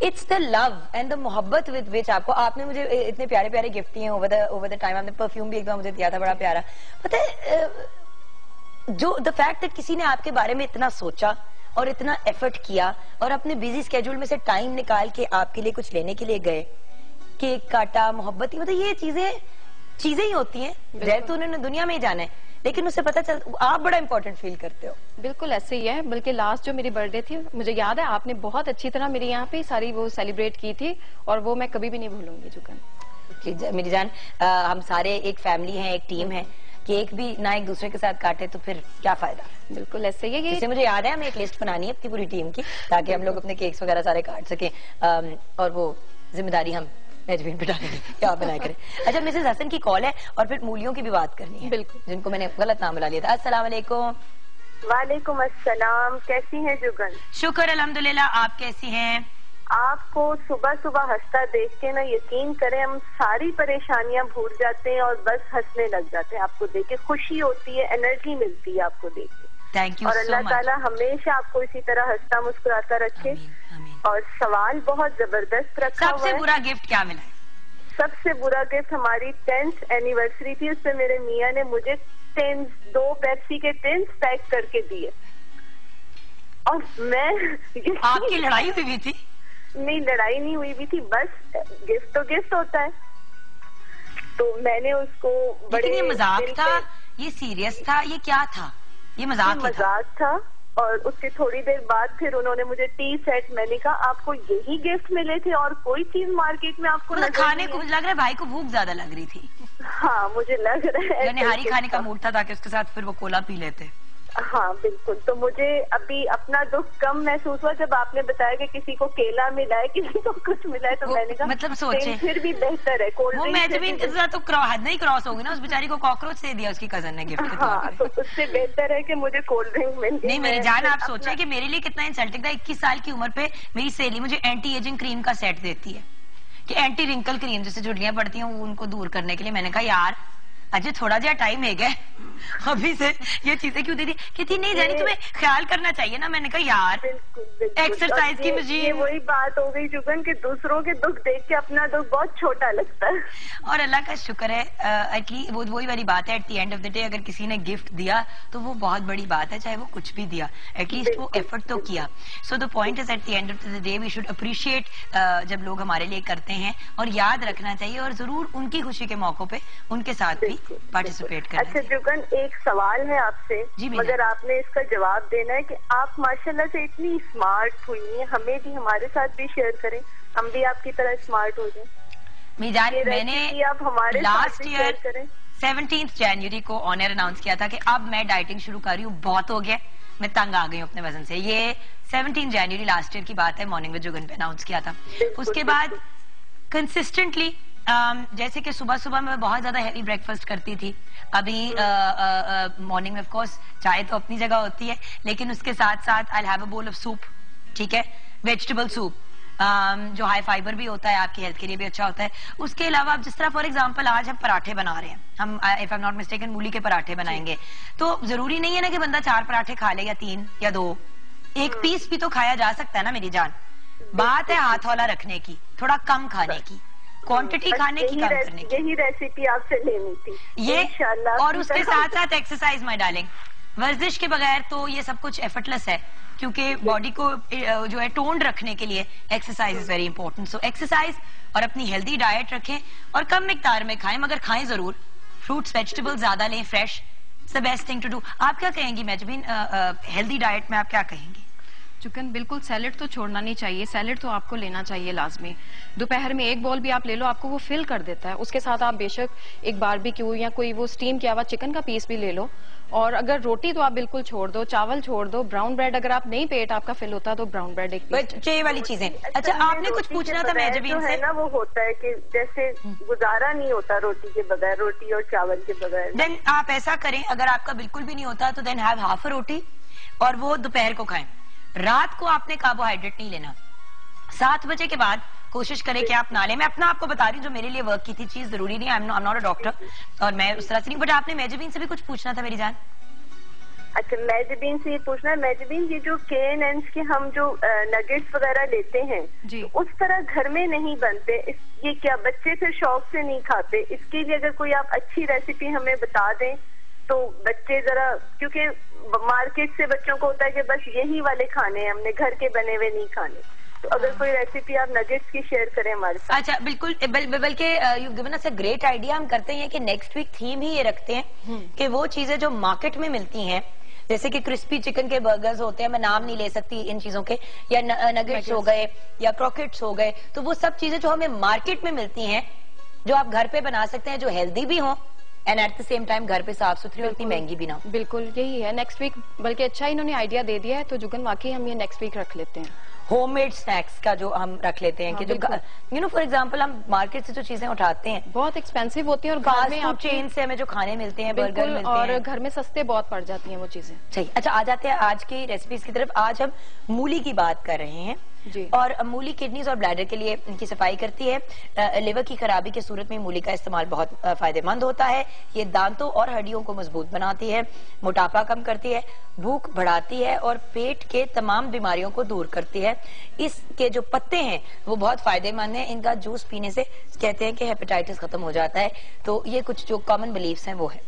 It's the love and the मोहब्बत विद विच आपने मुझे इतने प्यारे प्यारे गिफ्ट दिए ओवर द टाइम। आपने परफ्यूम भी एक बार मुझे दिया था, बड़ा प्यारा। पता है, जो द फैक्ट दैट किसी ने आपके बारे में इतना सोचा और इतना एफर्ट किया और अपने बिजी स्केड्यूल में से टाइम निकाल के आपके लिए कुछ लेने के लिए गए, केक काटा, मोहब्बत, मतलब ये चीजें ही होती हैं। जहर तो उन्होंने दुनिया में ही जाना है, लेकिन उससे पता चल आप बड़ा इंपॉर्टेंट फील करते हो। बिल्कुल ऐसे ही है। बल्कि लास्ट जो मेरी बर्थडे थी, मुझे याद है आपने बहुत अच्छी तरह मेरे यहाँ पे सारी वो सेलिब्रेट की थी, और वो मैं कभी भी नहीं भूलूंगी जुगन। मेरी जान, हम सारे एक फैमिली हैं, एक टीम है। केक भी ना एक दूसरे के साथ काटे तो फिर क्या फायदा। बिल्कुल ऐसे ही है। इससे मुझे याद है हमें एक लिस्ट बनानी है अपनी पूरी टीम की, ताकि हम लोग अपने केक्स वगैरह सारे काट सके, और वो जिम्मेदारी हम मेजबान पे डालेंगे, क्या बनाया करें। अच्छा, मिसेज हसन की कॉल है और फिर मूलियों की भी बात करनी है। बिल्कुल, जिनको मैंने गलत नाम बुला लिया था। अस्सलाम वालेकुम। वालेकुम अस्सलाम, कैसी हैं जुगन? शुक्र अल्हम्दुलिल्लाह, आप कैसी हैं? आपको सुबह सुबह हंसता देख के ना, यकीन करें हम सारी परेशानियां भूल जाते हैं और बस हंसने लग जाते हैं। आपको देख के खुशी होती है, एनर्जी मिलती है आपको देख के। Thank you. और अल्लाह ताला हमेशा आपको इसी तरह हंसता मुस्कुराता रखे। आमीन। और सवाल बहुत जबरदस्त रखा हुआ है। सबसे बुरा गिफ्ट क्या मिला? सबसे बुरा गिफ्ट हमारी 10th एनिवर्सरी थी, उसपे मेरे मियाँ ने मुझे 2 पेप्सी के टिन्स पैक करके दिए, और मैं आपकी लड़ाई हुई थी? नहीं, लड़ाई नहीं हुई भी थी, बस गिफ्ट तो गिफ्ट होता है। तो मैंने उसको बड़े, लेकिन ये मजाक था, ये सीरियस था, ये क्या था? ये मजाक था। और उसके थोड़ी देर बाद फिर उन्होंने मुझे टी सेट, मैंने कहा आपको यही गिफ्ट मिले थे और कोई चीज मार्केट में आपको खाने को? मुझे लग रहा है भाई को भूख ज्यादा लग रही थी। हाँ, मुझे लग रहा है निहारी खाने का मूड था, ताकि उसके साथ फिर वो कोला पी लेते। हाँ बिल्कुल। तो मुझे अभी अपना दुख कम महसूस हुआ जब आपने बताया कि किसी को केला मिला है, किसी को कुछ मिला है, तो मैंने कहा मतलब सोचे फिर भी बेहतर है। कोल्ड वो ड्रिंक मेजबीन के साथ तो हद नहीं क्रॉस होगी ना, उस बेचारी को कॉकरोच दे दिया उसकी कजन ने गिफ्ट के तौर हाँ, पे। तो उससे बेहतर है कि मुझे कोल्ड ड्रिंक मिल गई। नहीं मेरी जान, आप सोचे कि मेरे लिए कितना इंसल्टिंग था। 21 साल की उम्र पे मेरी सहेली मुझे एंटी एजिंग क्रीम का सेट देती है कि एंटी रिंकल क्रीम, जिससे झुर्रियां पड़ती हैं उनको दूर करने के लिए। मैंने कहा यार अजय थोड़ा जहा टाइम है गया अभी से ये चीजें क्यों दे दी? कहती नहीं जानी तुम्हें ख्याल करना चाहिए ना। मैंने कहा यार एक्सरसाइज की मशीन। वही बात हो गई जुगन कि दूसरों के दुख देख के अपना दुख बहुत छोटा लगता है। और अल्लाह का शुक्र है एटलीस्ट वो वही वाली बात है, eight the end of the day अगर किसी ने गिफ्ट दिया तो वो बहुत बड़ी बात है, चाहे वो कुछ भी दिया, एटलीस्ट वो एफर्ट तो किया। So the point is at the end of the day we should appreciate जब लोग हमारे लिए करते हैं, और याद रखना चाहिए और जरूर उनकी खुशी के मौकों पे उनके साथ भी पार्टिसिपेट करना अच्छा चाहिए। जुगन एक सवाल है आपसे, मगर आपने इसका जवाब देना है कि आप माशाल्लाह से इतनी स्मार्ट हुई हैं, हमें भी हमारे साथ भी शेयर करें, हम भी आपकी तरह स्मार्ट हो जाएं। मीजान मैंने आप हमारे लास्ट ईयर 17 जनवरी को ऑन एयर अनाउंस किया था कि अब मैं डाइटिंग शुरू कर रही हूँ, बहुत हो गया, मैं तंग आ गई हूँ अपने वजन से। ये 17 जनवरी लास्ट ईयर की बात है, मॉर्निंग विद जुगन पे अनाउंस किया था। उसके बाद कंसिस्टेंटली जैसे कि सुबह सुबह मैं बहुत ज्यादा हैवी ब्रेकफास्ट करती थी। अभी मॉर्निंग में ऑफ कोर्स चाय तो अपनी जगह होती है, लेकिन उसके साथ साथ I have a bowl of soup, ठीक है, वेजिटेबल सूप जो हाई फाइबर भी होता है, आपकी हेल्थ के लिए भी अच्छा होता है। उसके अलावा जिस तरह फॉर एग्जांपल आज हम पराठे बना रहे हैं, हम if I am not mistaken मूली के पराठे बनाएंगे, तो जरूरी नहीं है ना कि बंदा 4 पराठे खा ले या 3 या 2, एक पीस भी तो खाया जा सकता है ना मेरी जान। बात है हाथ हौला रखने की, थोड़ा कम खाने की, क्वांटिटी खाने की कम करने की। यही रेसिपी आपसे लेनी थी ये, और उसके साथ साथ एक्सरसाइज माय डार्लिंग। वर्जिश के बगैर तो ये सब कुछ एफर्टलेस है, क्योंकि बॉडी को जो है टोन्ड रखने के लिए exercise is very important. So exercise और अपनी हेल्दी डाइट रखें और कम मिकदार में खाएं, मगर खाएं जरूर। फ्रूट्स वेजिटेबल्स ज्यादा लें, fresh, it's the best thing to do. आप क्या कहेंगी मेजबीन, हेल्दी डाइट में आप क्या कहेंगी? चिकन बिल्कुल सैलेड तो छोड़ना नहीं चाहिए, सैलेड तो आपको लेना चाहिए लाजमी। दोपहर में एक बॉल भी आप ले लो, आपको वो फिल कर देता है। उसके साथ आप बेशक एक बारबेक्यू या कोई वो स्टीम किया हुआ चिकन का पीस भी ले लो। और अगर रोटी तो आप बिल्कुल छोड़ दो, चावल छोड़ दो, ब्राउन ब्रेड अगर आप नहीं पेट आपका फिल होता तो ब्राउन ब्रेड एक ये वाली चीजें। अच्छा आपने कुछ पूछना था मेजबीन से? ना वो होता है कि जैसे गुजारा नहीं होता रोटी के बगैर, रोटी और चावल के बगैर। देन आप ऐसा करें, अगर आपका बिल्कुल भी नहीं होता तो देन हैव हाफ अ रोटी और वो दोपहर को खाएं। रात को आपने कार्बोहाइड्रेट नहीं लेना। 7 बजे के बाद कोशिश करें कि आप ना लें। मैं अपना आपको बता रही हूँ जो मेरे लिए वर्क की थी चीज, जरूरी नहीं, I am not a doctor और मैं उस तरह से नहीं। बट आपने मेजबीन से भी कुछ पूछना था मेरी जान। अच्छा मेजबीन से ये पूछना है, मेजबीन ये जो KNN's के हम जो नगेट्स वगैरह लेते हैं तो उस तरह घर में नहीं बनते, ये क्या बच्चे फिर शौक से नहीं खाते? इसके लिए अगर कोई आप अच्छी रेसिपी हमें बता दें तो बच्चे जरा, क्योंकि मार्केट से बच्चों को होता है कि बस यही वाले खाने हैं, हमने घर के बने हुए नहीं खाने। तो अगर कोई रेसिपी आप नगेट्स की शेयर करें हमारे साथ। अच्छा बिल्कुल, बल्कि you given us a great idea. हम करते हैं कि नेक्स्ट वीक थीम ही ये रखते हैं कि वो चीजें जो मार्केट में मिलती हैं, जैसे कि क्रिस्पी चिकन के बर्गर्स होते हैं, मैं नाम नहीं ले सकती इन चीजों के, या नगेट्स हो गए या क्रॉकेट्स हो गए, तो वो सब चीजें जो हमें मार्केट में मिलती हैं जो आप घर पे बना सकते हैं, जो हेल्दी भी हों and at the same time घर पे साफ सुथरी और इतनी महंगी भी ना हो। बिल्कुल यही है नेक्स्ट वीक, बल्कि अच्छा इन्होंने आइडिया दे दिया है तो जुगन वाकई हम ये नेक्स्ट वीक रख लेते हैं। होममेड स्नैक्स का जो हम रख लेते हैं कि जो यू नो फॉर एग्जांपल हम मार्केट से जो चीजें उठाते हैं बहुत एक्सपेंसिव होती हैं और घर में आप चेन से हमें जो खाने मिलते हैं, बर्गर मिलते और हैं, घर में सस्ते बहुत पड़ जाती हैं वो चीजें। सही। अच्छा आ जाते हैं आज की रेसिपीज की तरफ। आज हम मूली की बात कर रहे हैं जी। और मूली किडनीज और ब्लैडर के लिए इनकी सफाई करती है। लिवर की खराबी की सूरत में मूली का इस्तेमाल बहुत फायदेमंद होता है। ये दांतों और हड्डियों को मजबूत बनाती है, मोटापा कम करती है, भूख बढ़ाती है और पेट के तमाम बीमारियों को दूर करती है। इसके जो पत्ते हैं वो बहुत फायदेमंद हैं। इनका जूस पीने से कहते हैं कि हेपेटाइटिस खत्म हो जाता है। तो ये कुछ जो कॉमन बिलीव्स हैं वो है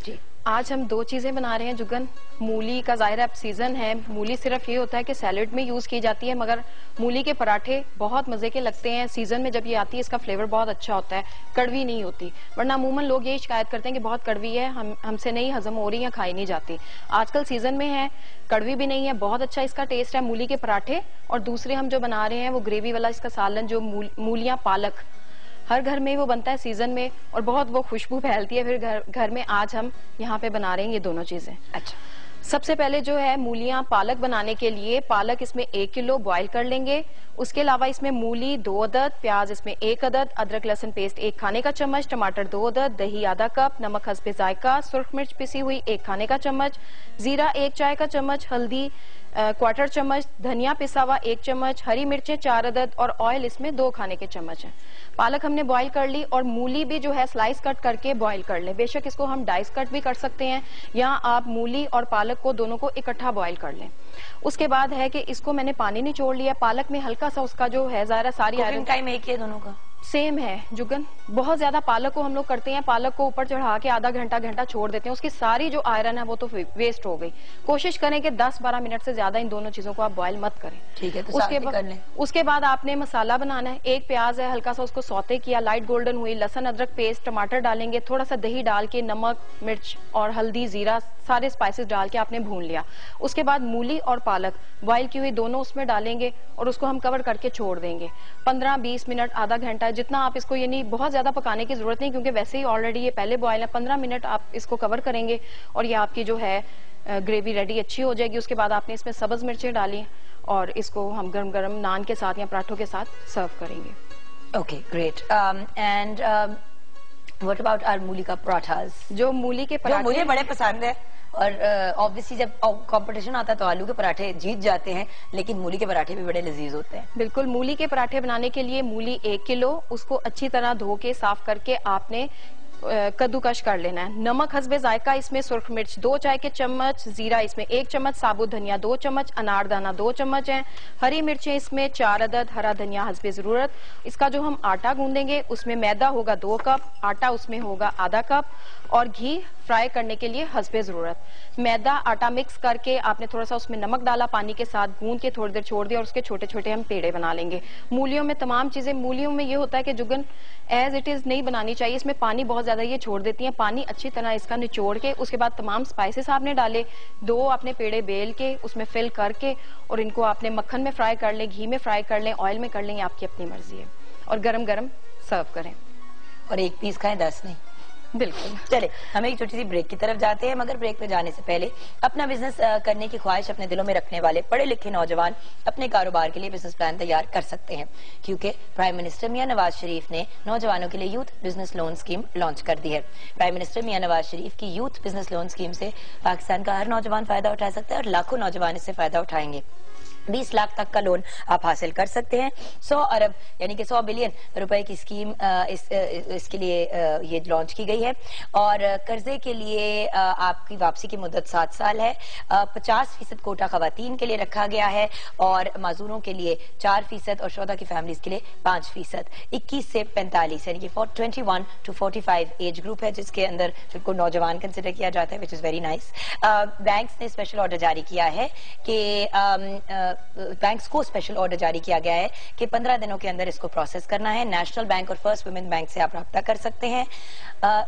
जी। आज हम 2 चीजें बना रहे हैं जुगन। मूली का जाहिर अब सीजन है, मूली सिर्फ ये होता है कि सैलेड में यूज की जाती है, मगर मूली के पराठे बहुत मजे के लगते हैं। सीजन में जब ये आती है इसका फ्लेवर बहुत अच्छा होता है, कड़वी नहीं होती। वरना अमूमन लोग ये शिकायत करते हैं कि बहुत कड़वी है, हमसे नहीं हजम हो रही या खाई नहीं जाती। आजकल सीजन में है, कड़वी भी नहीं है, बहुत अच्छा इसका टेस्ट है मूली के पराठे। और दूसरे हम जो बना रहे हैं वो ग्रेवी वाला इसका सालन, जो मूलियां पालक, हर घर में वो बनता है सीजन में और बहुत वो खुशबू फैलती है फिर घर में। आज हम यहाँ पे बना रहे हैं ये दोनों चीजें। अच्छा सबसे पहले जो है मूलियां पालक बनाने के लिए पालक इसमें 1 किलो बॉईल कर लेंगे। उसके अलावा इसमें मूली 2 अदद, प्याज इसमें 1 अदद, अदरक लहसुन पेस्ट 1 खाने का चम्मच, टमाटर 2 अदद, दही आधा कप, नमक हस्बे जायका, सुर्ख मिर्च पिसी हुई 1 खाने का चम्मच, जीरा 1 चाय का चम्मच, हल्दी क्वार्टर चम्मच, धनिया पिसा हुआ 1 चम्मच, हरी मिर्चें 4 अदद और ऑयल इसमें 2 खाने के चम्मच है। पालक हमने बॉईल कर ली और मूली भी जो है स्लाइस कट करके बॉईल कर लें। बेशक इसको हम डाइस कट भी कर सकते हैं या आप मूली और पालक को दोनों को इकट्ठा बॉईल कर लें। उसके बाद है कि इसको मैंने पानी निचोड़ लिया। पालक में हल्का सा उसका जो है ज़ाहिर सारी आयरन टाइम एक ही है दोनों का सेम है जुगन। बहुत ज्यादा पालक को हम लोग करते हैं, पालक को ऊपर चढ़ा के आधा घंटा छोड़ देते हैं, उसकी सारी जो आयरन है वो तो वेस्ट हो गई। कोशिश करें कि 10-12 मिनट से ज्यादा इन दोनों चीजों को आप बॉयल मत करें। ठीक है, तो उसके बाद आपने मसाला बनाना है। 1 प्याज है, हल्का सा उसको सौते किया, लाइट गोल्डन हुई, लहसुन अदरक पेस्ट, टमाटर डालेंगे, थोड़ा सा दही डाल के नमक मिर्च और हल्दी जीरा सारे स्पाइसेस डाल के आपने भून लिया। उसके बाद मूली और पालक बॉयल की हुई दोनों उसमें डालेंगे और उसको हम कवर करके छोड़ देंगे 15-20 मिनट, आधा घंटा, जितना आप इसको, यानी बहुत ज्यादा पकाने की जरूरत नहीं क्योंकि वैसे ही ऑलरेडी ये पहले बॉयल है। 15 मिनट आप इसको कवर करेंगे और ये आपकी जो है ग्रेवी रेडी अच्छी हो जाएगी। उसके बाद आपने इसमें सब्ज मिर्चें डाली और इसको हम गरम गरम नान के साथ या पराठों के साथ सर्व करेंगे। Okay, great. And what about our मूली का पराठास? जो मूली के पराठे मुझे बड़े पसंद है और ऑब्वियसली जब कंपटीशन आता है तो आलू के पराठे जीत जाते हैं, लेकिन मूली के पराठे भी बड़े लजीज होते हैं। बिल्कुल, मूली के पराठे बनाने के लिए मूली 1 किलो, उसको अच्छी तरह धो के साफ करके आपने कद्दूकश कर लेना है। नमक हस्बे जायका इसमें सुर्ख मिर्च 2 चाय के चम्मच, जीरा इसमें 1 चम्मच, साबुत धनिया 2 चम्मच, अनारदाना 2 चम्मच है, हरी मिर्चें इसमें 4 अदद, हरा धनिया हस्बे जरूरत। इसका जो हम आटा गूंदेंगे उसमें मैदा होगा 2 कप, आटा उसमें होगा आधा कप और घी फ्राई करने के लिए हस्बे जरूरत। मैदा आटा मिक्स करके आपने थोड़ा सा उसमें नमक डाला, पानी के साथ गूंद के थोड़ी देर छोड़ दिया और उसके छोटे छोटे हम पेड़े बना लेंगे। मूलियों में तमाम चीजें, मूलियों में ये होता है कि जुगन एज इट इज नहीं बनानी चाहिए, इसमें पानी बहुत ज्यादा ये छोड़ देती हैं। पानी अच्छी तरह इसका निचोड़ के उसके बाद तमाम स्पाइसेस आपने डाले, 2 आपने पेड़े बेल के उसमें फिल करके और इनको आपने मक्खन में फ्राई कर लें, घी में फ्राई कर लें, ऑयल में कर लें, आपकी अपनी मर्जी है। और गरम गरम सर्व करें और 1 पीस खाएं, 10 नहीं। बिल्कुल। चले, हम एक छोटी सी ब्रेक की तरफ जाते हैं, मगर ब्रेक पे जाने से पहले अपना बिजनेस करने की ख्वाहिश अपने दिलों में रखने वाले पढ़े लिखे नौजवान अपने कारोबार के लिए बिजनेस प्लान तैयार कर सकते हैं, क्योंकि प्राइम मिनिस्टर मियां नवाज शरीफ ने नौजवानों के लिए youth business loan scheme launch कर दी है। प्राइम मिनिस्टर मियां नवाज शरीफ की यूथ बिजनेस लोन स्कीम से पाकिस्तान का हर नौजवान फायदा उठा सकता है और लाखों नौजवान इससे फायदा उठाएंगे। 20 लाख तक का लोन आप हासिल कर सकते हैं। 100 अरब यानी कि 100 बिलियन रुपए की स्कीम इसके लिए ये लॉन्च की गई है और कर्जे के लिए आपकी वापसी की मुद्दत 7 साल है। 50% कोटा खवातीन के लिए रखा गया है और माजूरों के लिए 4% और शोधा की फैमिलीज के लिए 5%। 21 से 45 यानी कि 21 to 45 एज ग्रुप है जिसके अंदर जिनको नौजवान कंसिडर किया जाता है, which is very nice. Banks ने स्पेशल ऑर्डर जारी किया है कि बैंक्स को स्पेशल ऑर्डर जारी किया गया है कि 15 दिनों के अंदर इसको प्रोसेस करना है। नेशनल बैंक और फर्स्ट वुमेन बैंक से आप रब्ता कर सकते हैं।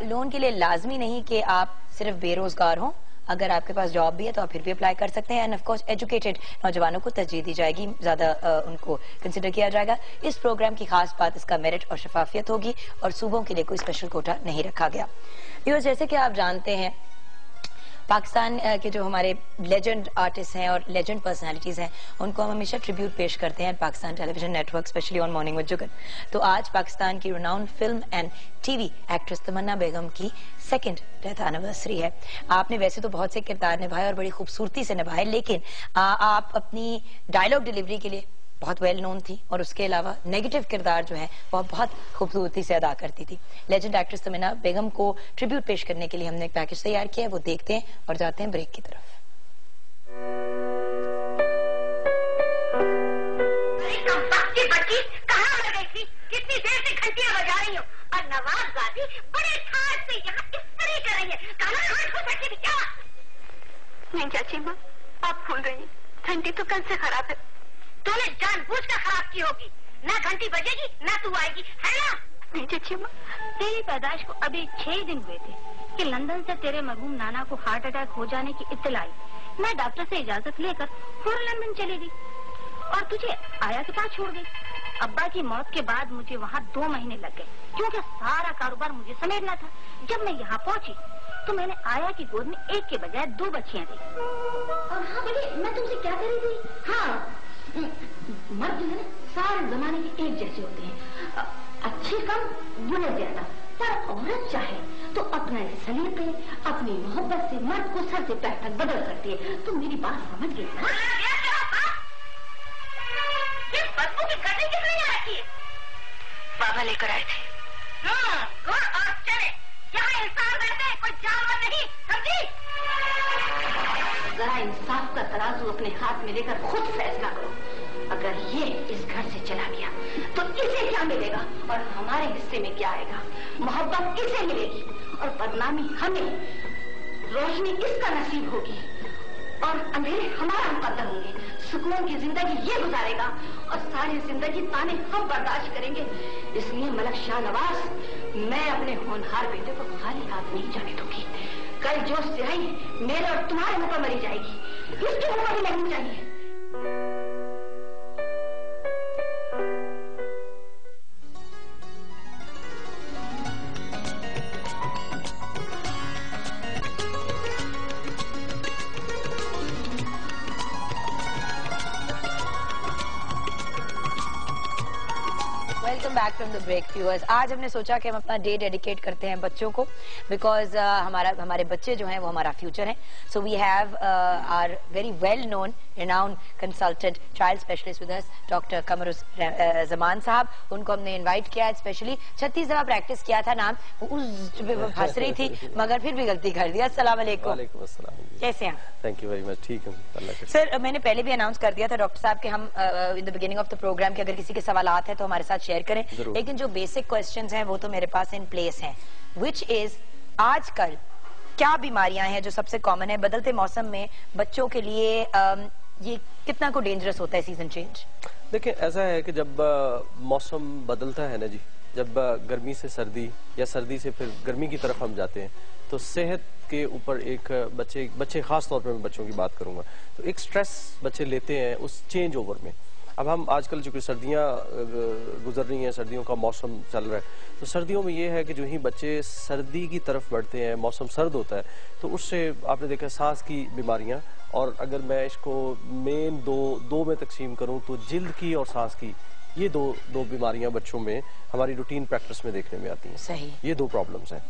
लोन के लिए लाजमी नहीं कि आप सिर्फ बेरोजगार हों, अगर आपके पास जॉब भी है तो आप फिर भी अप्लाई कर सकते हैं। एंड ऑफ कोर्स एजुकेटेड नौजवानों को तरजीह दी जाएगी, ज्यादा उनको कंसिडर किया जाएगा। इस प्रोग्राम की खास बात इसका मेरिट और शफाफियत होगी और सूबों के लिए कोई स्पेशल कोटा नहीं रखा गया। जैसे कि आप जानते हैं पाकिस्तान के जो हमारे लेजेंड आर्टिस्ट हैं और लेजेंड पर्सनालिटीज हैं उनको हम हमेशा ट्रिब्यूट पेश करते हैं Pakistan television network, specially on morning with Jugan. तो आज पाकिस्तान की renowned film and TV actress Tamanna Begum की 2nd डेथ एनिवर्सरी है। आपने वैसे तो बहुत से किरदार निभाए और बड़ी खूबसूरती से निभाए, लेकिन आप अपनी डायलॉग डिलीवरी के लिए बहुत वेल नोन थी और उसके अलावा नेगेटिव किरदार जो है वो बहुत खूबसूरती से अदा करती थी। लेजेंड एक्ट्रेस तमन्ना बेगम को ट्रिब्यूट पेश करने के लिए हमने एक पैकेज तैयार किया है, वो देखते हैं और जाते हैं ब्रेक की तरफ। कहाँ मर गई थी? कितनी देर से घंटियां बजा रही हो और नवाज गाजी बड़े ठाट से यहाँ इस्त्री कर रही है। क्या नहीं चाची माँ, आप भूल रही हैं, घंटी तो कल से खराब है। तूने जानबूझकर खराब की होगी, ना घंटी बजेगी ना तू आएगी, है ना? नहीं चाची माँ, तेरी पैदाइश को अभी 6 दिन हुए थे कि लंदन से तेरे मरहूम नाना को हार्ट अटैक हो जाने की इत्तला आई। मैं डॉक्टर से इजाजत लेकर फौरन लंदन चली गई और तुझे आया के पास छोड़ गई। अब्बा की मौत के बाद मुझे वहाँ 2 महीने लग गए क्योंकि सारा कारोबार मुझे समेटना था। जब मैं यहाँ पहुँची तो मैंने आया की गोद में एक के बजाय 2 बच्चियां देखी। और हाँ बेटी, मैं तुमसे क्या कह रही थी, हाँ मर्द जो है ना सारे जमाने के एक जैसे होते हैं, अच्छे कम बुरे ज्यादा, पर औरत चाहे तो अपना सलीके, अपनी मोहब्बत से मर्द को सर से पैर तक बदल सकती है। तुम मेरी बात समझ गई ना? इस बदबू की कटी किसने यहाँ रखी है? बाबा लेकर आए थे। गुड़ और चने, यहाँ इंसान रहते हैं, कोई जानवर नहीं, समझी? जरा इंसाफ का तराजू अपने हाथ में लेकर खुद फैसला करो। अगर ये इस घर से चला गया तो इसे क्या मिलेगा और हमारे हिस्से में क्या आएगा? मोहब्बत इसे मिलेगी और बदनामी हमें, रोशनी इसका नसीब होगी और अंधेरे हमारा मुकद्दर होंगे। सुकून की जिंदगी ये गुजारेगा और सारी जिंदगी ताने हम बर्दाश्त करेंगे। इसलिए मलक शाह नवाज, मैं अपने होनहार बेटे को खाली हाथ नहीं जाने दूंगी। कल जो सिराई मेरे और तुम्हारे मुंह पर मरी जाएगी, इसके मुंह पर भी लगनी चाहिए। Welcome back from the break viewers. आज हमने सोचा कि हम अपना डे डेडिकेट करते हैं बच्चों को, बिकॉज हमारे बच्चे जो हैं वो हमारा फ्यूचर हैं। So we have our very well known renowned consultant child specialist with us, doctor Qamruzzaman Sahab. उनको हमने इनवाइट किया, स्पेशली 36 दफा प्रैक्टिस किया था नाम, उस फंस रही थी मगर फिर भी गलती कर दिया। अस्सलाम वालेकुम। वालेकुम अस्सलाम। कैसे हैं? Thank you very much. ठीक है सर, मैंने पहले भी अनाउंस कर दिया था डॉक्टर साहब कि हम in the beginning of the programme के अगर किसी के सवालात हैं तो हमारे साथ शेयर करें, लेकिन जो बेसिक क्वेश्चंस हैं वो तो मेरे पास इन प्लेस हैं, विच इज आजकल क्या बीमारियां हैं जो सबसे कॉमन है बदलते मौसम में बच्चों के लिए? ये कितना को डेंजरस होता है सीजन चेंज? देखिए, ऐसा है कि जब मौसम बदलता है ना जी, जब गर्मी से सर्दी या सर्दी से फिर गर्मी की तरफ हम जाते हैं, तो सेहत के ऊपर एक बच्चे खास तौर पे मैं बच्चों की बात करूंगा, तो एक स्ट्रेस बच्चे लेते हैं उस चेंज ओवर में। अब हम आजकल चूंकि सर्दियां गुजर रही हैं, सर्दियों का मौसम चल रहा है, तो सर्दियों में ये है कि जो ही बच्चे सर्दी की तरफ बढ़ते हैं, मौसम सर्द होता है, तो उससे आपने देखा सांस की बीमारियां, और अगर मैं इसको मेन दो में तकसीम करूं तो जिल्द की और सांस की, ये दो बीमारियां बच्चों में हमारी रूटीन प्रैक्टिस में देखने में आती हैं। सही। ये 2 प्रॉब्लम्स हैं।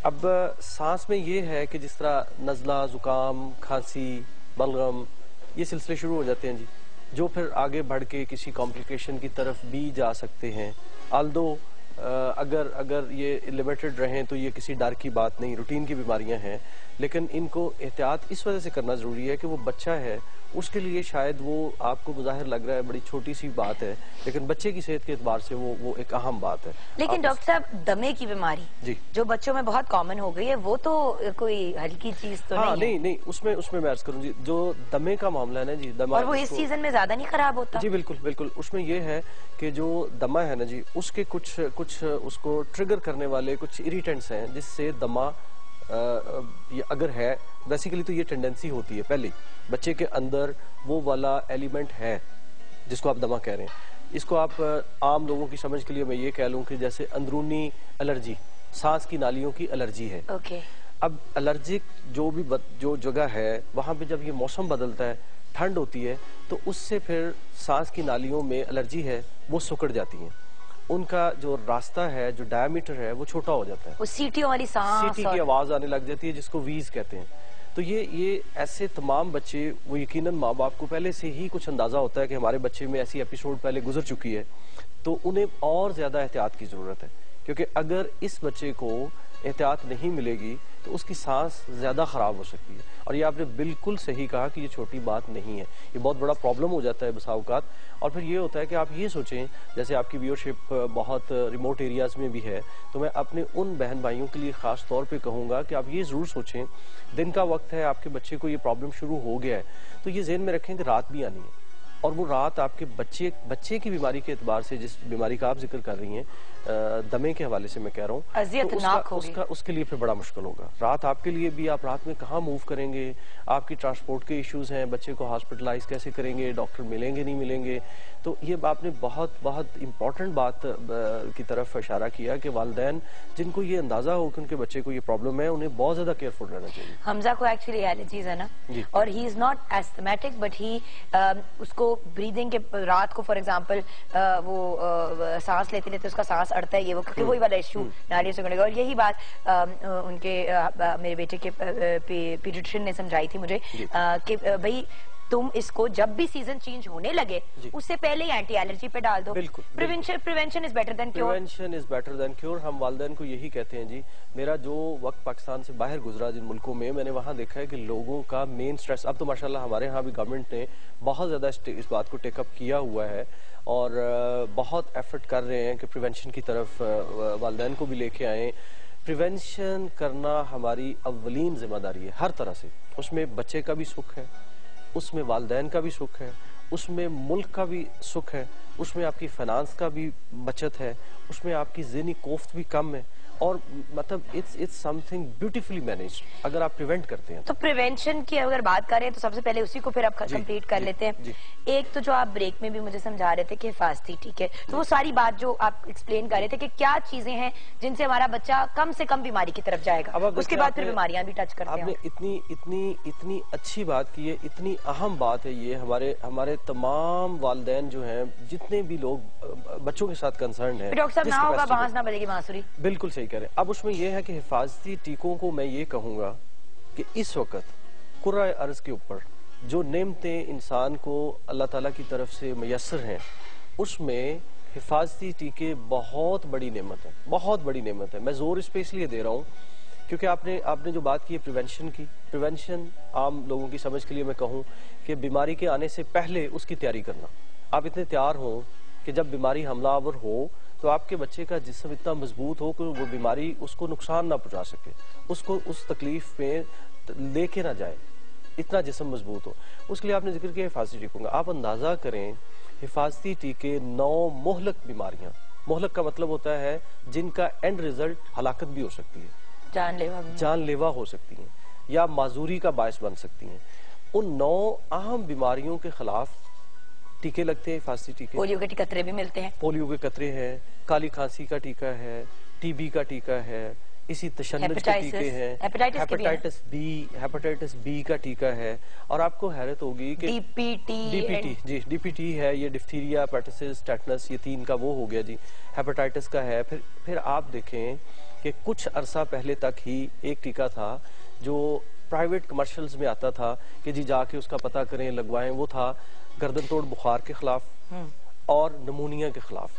अब सांस में ये है कि जिस तरह नज़ला, जुकाम, खांसी, बलगम, ये सिलसिले शुरू हो जाते हैं जी, जो फिर आगे बढ़ के किसी कॉम्प्लिकेशन की तरफ भी जा सकते हैं। आल्दो अगर ये लिमिटेड रहें तो ये किसी डर की बात नहीं, रूटीन की बीमारियां हैं, लेकिन इनको एहतियात इस वजह से करना जरूरी है कि वो बच्चा है, उसके लिए शायद वो आपको मुज़ाहिर लग रहा है बड़ी छोटी सी बात है, लेकिन बच्चे की सेहत के एतबार से वो एक अहम बात है। लेकिन डॉक्टर साहब, दमे की बीमारी जी जो बच्चों में बहुत कॉमन हो गई है, वो तो कोई हल्की चीज तो नहीं। उसमें मैं अर्ज करूँ जी, जो दमे का मामला है ना जी, दमा, और वो इस सीजन में ज्यादा नहीं खराब होता? जी बिल्कुल। उसमें ये है कि जो दमा है ना जी, उसके कुछ उसको ट्रिगर करने वाले कुछ इरिटेंट्स हैं, जिससे दमा ये अगर है, बेसिकली तो ये टेंडेंसी होती है पहले बच्चे के अंदर, वो वाला एलिमेंट है जिसको आप दमा कह रहे हैं। इसको आप आम लोगों की समझ के लिए मैं ये कह लूं कि जैसे अंदरूनी एलर्जी, सांस की नालियों की एलर्जी है। ओके। अब एलर्जिक जो जगह है, वहां पे जब ये मौसम बदलता है, ठंड होती है, तो उससे फिर सांस की नालियों में एलर्जी है, वो सिकुड़ जाती है, उनका जो रास्ता है, जो डायमीटर है, वो छोटा हो जाता है, वो सीटियों वाली सांस, सीटी की आवाज आने लग जाती है, जिसको वीज कहते हैं। तो ये ऐसे तमाम बच्चे, वो यकीनन माँ बाप को पहले से ही कुछ अंदाजा होता है कि हमारे बच्चे में ऐसी एपिसोड पहले गुजर चुकी है, तो उन्हें और ज्यादा एहतियात की जरूरत है, क्योंकि अगर इस बच्चे को एहतियात नहीं मिलेगी तो उसकी सांस ज्यादा खराब हो सकती है। और ये आपने बिल्कुल सही कहा कि ये छोटी बात नहीं है, ये बहुत बड़ा प्रॉब्लम हो जाता है बसा औकात। और फिर ये होता है कि आप ये सोचें, जैसे आपकी व्यूअरशिप बहुत रिमोट एरियाज में भी है, तो मैं अपने उन बहन भाइयों के लिए खास तौर पे कहूंगा कि आप ये जरूर सोचें, दिन का वक्त है, आपके बच्चे को ये प्रॉब्लम शुरू हो गया है, तो ये ज़हन में रखें कि रात भी आनी है। और वो रात आपके बच्चे की बीमारी के एतबार से, जिस बीमारी का आप जिक्र कर रही हैं, दमे के हवाले से मैं कह रहा हूँ, तो उसके लिए फिर बड़ा मुश्किल होगा। रात आपके लिए भी, आप रात में कहाँ मूव करेंगे, आपकी ट्रांसपोर्ट के इश्यूज हैं, बच्चे को हॉस्पिटलाइज कैसे करेंगे, डॉक्टर मिलेंगे नहीं मिलेंगे। तो ये आपने बहुत बहुत इंपॉर्टेंट बात की तरफ इशारा किया कि वालिदैन जिनको ये अंदाजा हो कि उनके बच्चे को ये प्रॉब्लम है, उन्हें बहुत ज्यादा केयरफुल रहना चाहिए। हमजा को एक्चुअली एलर्जीज है ना, और he is not asthmatic but he उसको ब्रीदिंग के रात को फॉर एग्जांपल वो सांस लेते लेते उसका सांस अड़ता है, ये वो, क्योंकि वही वाला इश्यू नाड़ियों से गड़ेगा। और यही बात उनके मेरे बेटे के पीडियाट्रिशियन ने समझाई थी मुझे कि भाई तुम इसको जब भी सीजन चेंज होने लगे उससे पहले ही एंटी एलर्जी पे डाल दो। Prevention is better than cure. Prevention is better than cure. हम वालिदैन को यही कहते हैं जी। मेरा जो वक्त पाकिस्तान से बाहर गुजरा जिन मुल्कों में, मैंने वहाँ देखा है कि लोगों का मेन स्ट्रेस, अब तो माशाल्लाह हमारे यहाँ भी गवर्नमेंट ने बहुत ज्यादा इस बात को टेकअप किया हुआ है और बहुत एफर्ट कर रहे हैं कि प्रिवेंशन की तरफ वालिदैन को भी लेके आए। प्रिवेंशन करना हमारी अव्वलीन जिम्मेदारी है हर तरह से। उसमें बच्चे का भी सुख है, उसमें वालिदैन का भी सुख है, उसमें मुल्क का भी सुख है, उसमें आपकी फाइनेंस का भी बचत है, उसमें आपकी ज़हनी कोफ्त भी कम है, और मतलब इट्स समथिंग ब्यूटीफुली मैनेज्ड अगर आप प्रिवेंट करते हैं। तो प्रिवेंशन की अगर बात करें तो सबसे पहले उसी को फिर आप कंप्लीट कर लेते हैं। एक तो जो आप ब्रेक में भी मुझे समझा रहे थे कि हिफाजती टीके, तो वो सारी बात जो आप एक्सप्लेन कर रहे थे कि क्या चीजें हैं जिनसे हमारा बच्चा कम से कम बीमारी की तरफ जाएगा, उसके बाद फिर बीमारियां भी टच करते हैं। आपने इतनी अच्छी बात की है, इतनी अहम बात है ये। हमारे तमाम वालिदैन जो हैं, जितने भी लोग बच्चों के साथ कंसर्न है, डॉक्टर साहब ना होगा बांस ना बजेगी बांसुरी, बिल्कुल सही कह रहे हैं। अब उसमें यह है कि हिफाजती टीकों को मैं ये कहूंगा कि इस वक्त कुर्राए अर्ज के ऊपर जो नेमतें इंसान को अल्लाह ताला की तरफ से मयसर हैं, उसमें हिफाजती टीके बहुत बड़ी नेमत है, बहुत बड़ी नेमत है। मैं जोर इस पे इसलिए दे रहा हूँ क्योंकि आपने जो बात की है प्रिवेंशन की, प्रिवेंशन आम लोगों की समझ के लिए मैं कहूँ कि बीमारी के आने से पहले उसकी तैयारी करना। आप इतने तैयार हों कि जब बीमारी हमलावर हो तो आपके बच्चे का जिस्म इतना मजबूत हो कि वो बीमारी उसको नुकसान ना पहुंचा सके, उसको उस तकलीफ में लेके ना जाए, इतना जिस्म मजबूत हो। उसके लिए आपने जिक्र किया हिफाजती टीकों का। आप अंदाजा करें, हिफाजती टीके 9 मोहलक बीमारियां, मोहलक का मतलब होता है जिनका एंड रिजल्ट हलाकत भी हो सकती है, जानलेवा हो सकती है या माजूरी का बायस बन सकती है। उन 9 अहम बीमारियों के खिलाफ टीके लगते हैं, हिफाजती टीके। पोलियो के कतरे भी मिलते हैं, पोलियो के कतरे हैं, काली खांसी का टीका है, टीबी का टीका है, इसी तशन्नुज के टीके हैं, हेपेटाइटिस बी का टीका है। और आपको हैरत होगी कि डीपीटी है, ये डिफ्थीरिया, पेर्टुसिस, टेटनस, ये 3 का वो हो गया जी। हेपेटाइटिस का है। फिर आप देखें कि कुछ अरसा पहले तक ही एक टीका था जो प्राइवेट कमर्शियल्स में आता था कि जी जाके उसका पता करें, लगवाएं। वो था गर्दन तोड़ बुखार के खिलाफ और नमूनिया के खिलाफ।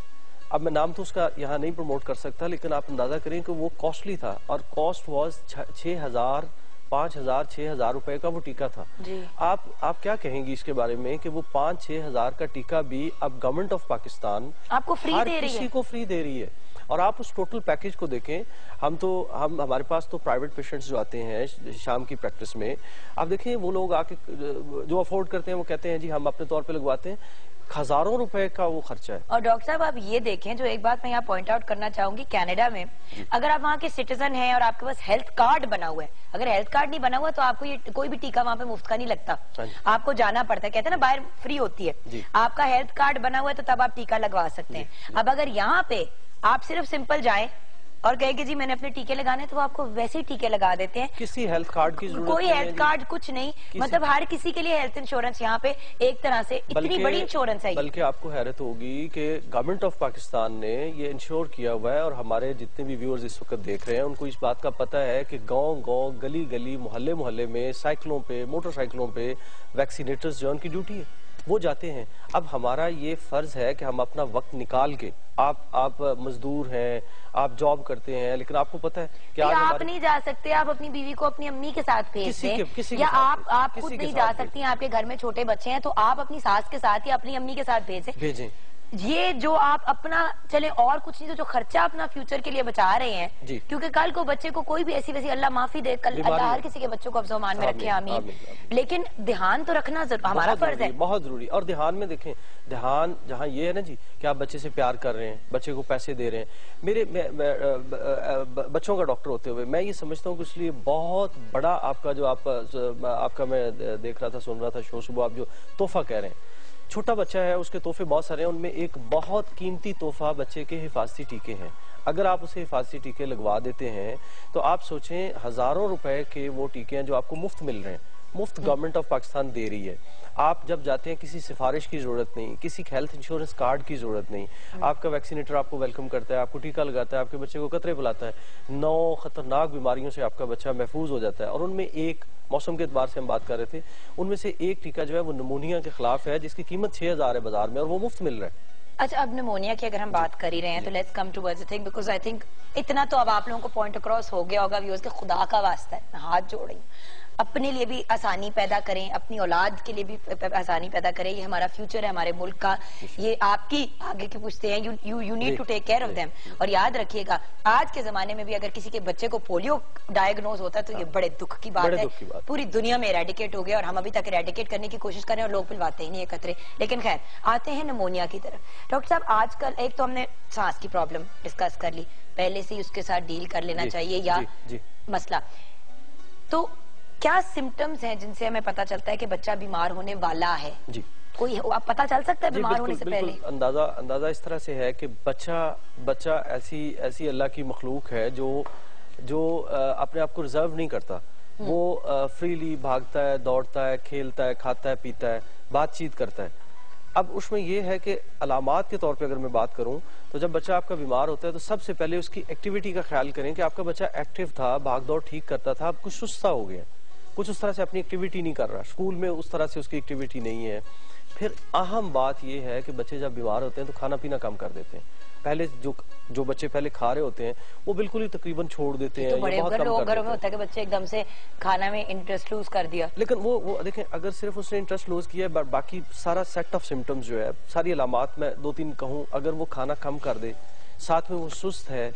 अब मैं नाम तो उसका यहाँ नहीं प्रमोट कर सकता, लेकिन आप अंदाजा करें कि वो कॉस्टली था और कॉस्ट वाज 6,000, 5,000, 6,000 रुपए का वो टीका था जी। आप क्या कहेंगी इसके बारे में कि वो 5-6 हजार का टीका भी अब गवर्नमेंट ऑफ पाकिस्तान आपको फ्री दे रही है, किसी को फ्री दे रही है। और आप उस टोटल पैकेज को देखें। हमारे पास तो प्राइवेट पेशेंट्स जो आते हैं शाम की प्रैक्टिस में, आप देखें वो लोग आके जो अफोर्ड करते हैं वो कहते हैं जी हम अपने तौर पे लगवाते हैं, हजारों रुपए का वो खर्चा है। और डॉक्टर साहब आप ये देखें, जो एक बात मैं यहाँ पॉइंट आउट करना चाहूंगी, कनाडा में अगर आप वहाँ के सिटीजन हैं और आपके पास हेल्थ कार्ड बना हुआ है, अगर हेल्थ कार्ड नहीं बना हुआ तो आपको ये कोई भी टीका वहाँ पे मुफ्त का नहीं लगता, आपको जाना पड़ता है। कहते हैं ना बाहर फ्री होती है, आपका हेल्थ कार्ड बना हुआ है तो तब आप टीका लगवा सकते हैं। अब अगर यहाँ पे आप सिर्फ सिंपल जाएं और कहे कि जी मैंने अपने टीके लगाने, तो वो आपको वैसे ही टीके लगा देते हैं। किसी हेल्थ कार्ड की जरूरत कोई हेल्थ कार्ड कुछ नहीं, मतलब हर किसी के लिए हेल्थ इंश्योरेंस यहाँ पे एक तरह से इतनी बड़ी इंश्योरेंस है। बल्कि आपको हैरत होगी कि गवर्नमेंट ऑफ पाकिस्तान ने ये इंश्योर किया हुआ है, और हमारे जितने भी व्यूअर्स इस वक्त देख रहे हैं उनको इस बात का पता है कि गाँव गली गली मोहल्ले मोहल्ले में साइकिलों पे, मोटरसाइकिलों पे वैक्सीनेटर्स जो उनकी ड्यूटी है वो जाते हैं। अब हमारा ये फर्ज है कि हम अपना वक्त निकाल के, आप मजदूर हैं, आप जॉब करते हैं, लेकिन आपको पता है कि आप नहीं जा सकते, आप अपनी बीवी को अपनी अम्मी के साथ भेज दें, या आप खुद नहीं जा सकती हैं, आपके घर में छोटे बच्चे हैं तो आप अपनी सास के साथ या अपनी अम्मी के साथ भेजें। ये जो आप अपना चले और कुछ नहीं तो जो खर्चा अपना फ्यूचर के लिए बचा रहे हैं, क्योंकि कल को बच्चे को कोई भी ऐसी वैसी अल्लाह माफी दे, कल अल्लाह हर किसी के बच्चों को अफ़ज़ो-मान में रखे, आमीन। लेकिन ध्यान तो रखना हमारा फर्ज है, बहुत जरूरी। और ध्यान में देखें, ध्यान जहाँ ये है ना जी कि आप बच्चे से प्यार कर रहे हैं, बच्चे को पैसे दे रहे हैं। बच्चों का डॉक्टर होते हुए मैं ये समझता हूँ कि इसलिए बहुत बड़ा आपका जो आपका मैं देख रहा था, सुन रहा था शो सुबह, आप जो तोहफा कह रहे हैं, छोटा बच्चा है उसके तोहफे बहुत सारे हैं, उनमें एक बहुत कीमती तोहफा बच्चे के हिफाजती टीके हैं। अगर आप उसे हिफाजती टीके लगवा देते हैं तो आप सोचें हजारों रुपए के वो टीके हैं जो आपको मुफ्त मिल रहे हैं, मुफ्त गवर्नमेंट ऑफ पाकिस्तान दे रही है। आप जब जाते हैं किसी सिफारिश की जरूरत नहीं, किसी हेल्थ इंश्योरेंस कार्ड की जरूरत नहीं, आपका वैक्सीनेटर आपको वेलकम करता है, आपको टीका लगाता है, आपके बच्चे को कतरे पिलाता है, 9 खतरनाक बीमारियों से आपका बच्चा महफूज हो जाता है। और उनमें एक मौसम के एतबार से हम बात कर रहे थे, उनमें से एक टीका जो है वो निमोनिया के खिलाफ है, जिसकी कीमत 6000 है बाजार में, और वो मुफ्त मिल रहा है। अच्छा, अब निमोनिया की अगर हम बात कर ही रहे हैं तो let's come to the thing, because I think इतना तो अब आप लोगों को पॉइंट अक्रॉस हो गया होगा व्यूअर्स के, खुदा का वास्ता है, मैं हाथ जोड़ रही हूँ, अपने लिए भी आसानी पैदा करें, अपनी औलाद के लिए भी आसानी पैदा करें, ये हमारा फ्यूचर है हमारे मुल्क का, ये आपकी आगे की पूछते हैं, you need to take care of them. और याद रखिएगा आज के जमाने में भी अगर किसी के बच्चे को पोलियो डायग्नोज होता है तो ये बड़े दुख की बात है, पूरी दुनिया में एरेडिकेट हो गया और हम अभी तक एरेडिकेट करने की कोशिश कर रहे हैं और लोग पिलवाते ही नहीं है कतरे। लेकिन खैर आते हैं निमोनिया की तरफ। डॉक्टर साहब आजकल एक तो हमने सांस की प्रॉब्लम डिस्कस कर ली, पहले से ही उसके साथ डील कर लेना चाहिए या मसला, तो क्या सिम्टम्स हैं जिनसे हमें पता चलता है कि बच्चा बीमार होने वाला है? जी कोई आप पता चल सकता है बीमार होने से पहले? अंदाजा इस तरह से है कि बच्चा ऐसी अल्लाह की मखलूक है जो अपने आप को रिजर्व नहीं करता, वो फ्रीली भागता है, दौड़ता है, खेलता है, खाता है, पीता है, बातचीत करता है। अब उसमें ये है कि अलामात के तौर पे अगर मैं बात करूं तो जब बच्चा आपका बीमार होता है तो सबसे पहले उसकी एक्टिविटी का ख्याल करें कि आपका बच्चा एक्टिव था, भाग दौड़ ठीक करता था, अब कुछ सुस्ता हो गया, कुछ उस तरह से अपनी एक्टिविटी नहीं कर रहा, स्कूल में उस तरह से उसकी एक्टिविटी नहीं है। फिर अहम बात यह है कि बच्चे जब बीमार होते हैं तो खाना पीना कम कर देते हैं। पहले जो बच्चे पहले खा रहे होते हैं वो बिल्कुल ही तकरीबन छोड़ देते हैं। तो बड़े घरों में होता है कि बच्चे एकदम से खाना में इंटरेस्ट लूज कर दिया, लेकिन वो देखें अगर सिर्फ उसने इंटरेस्ट लूज किया है, बाकी सारा सेट ऑफ सिम्टम्स जो है, सारी अलामात में 2-3 कहूँ, अगर वो खाना कम कर दे, साथ में वो सुस्त है,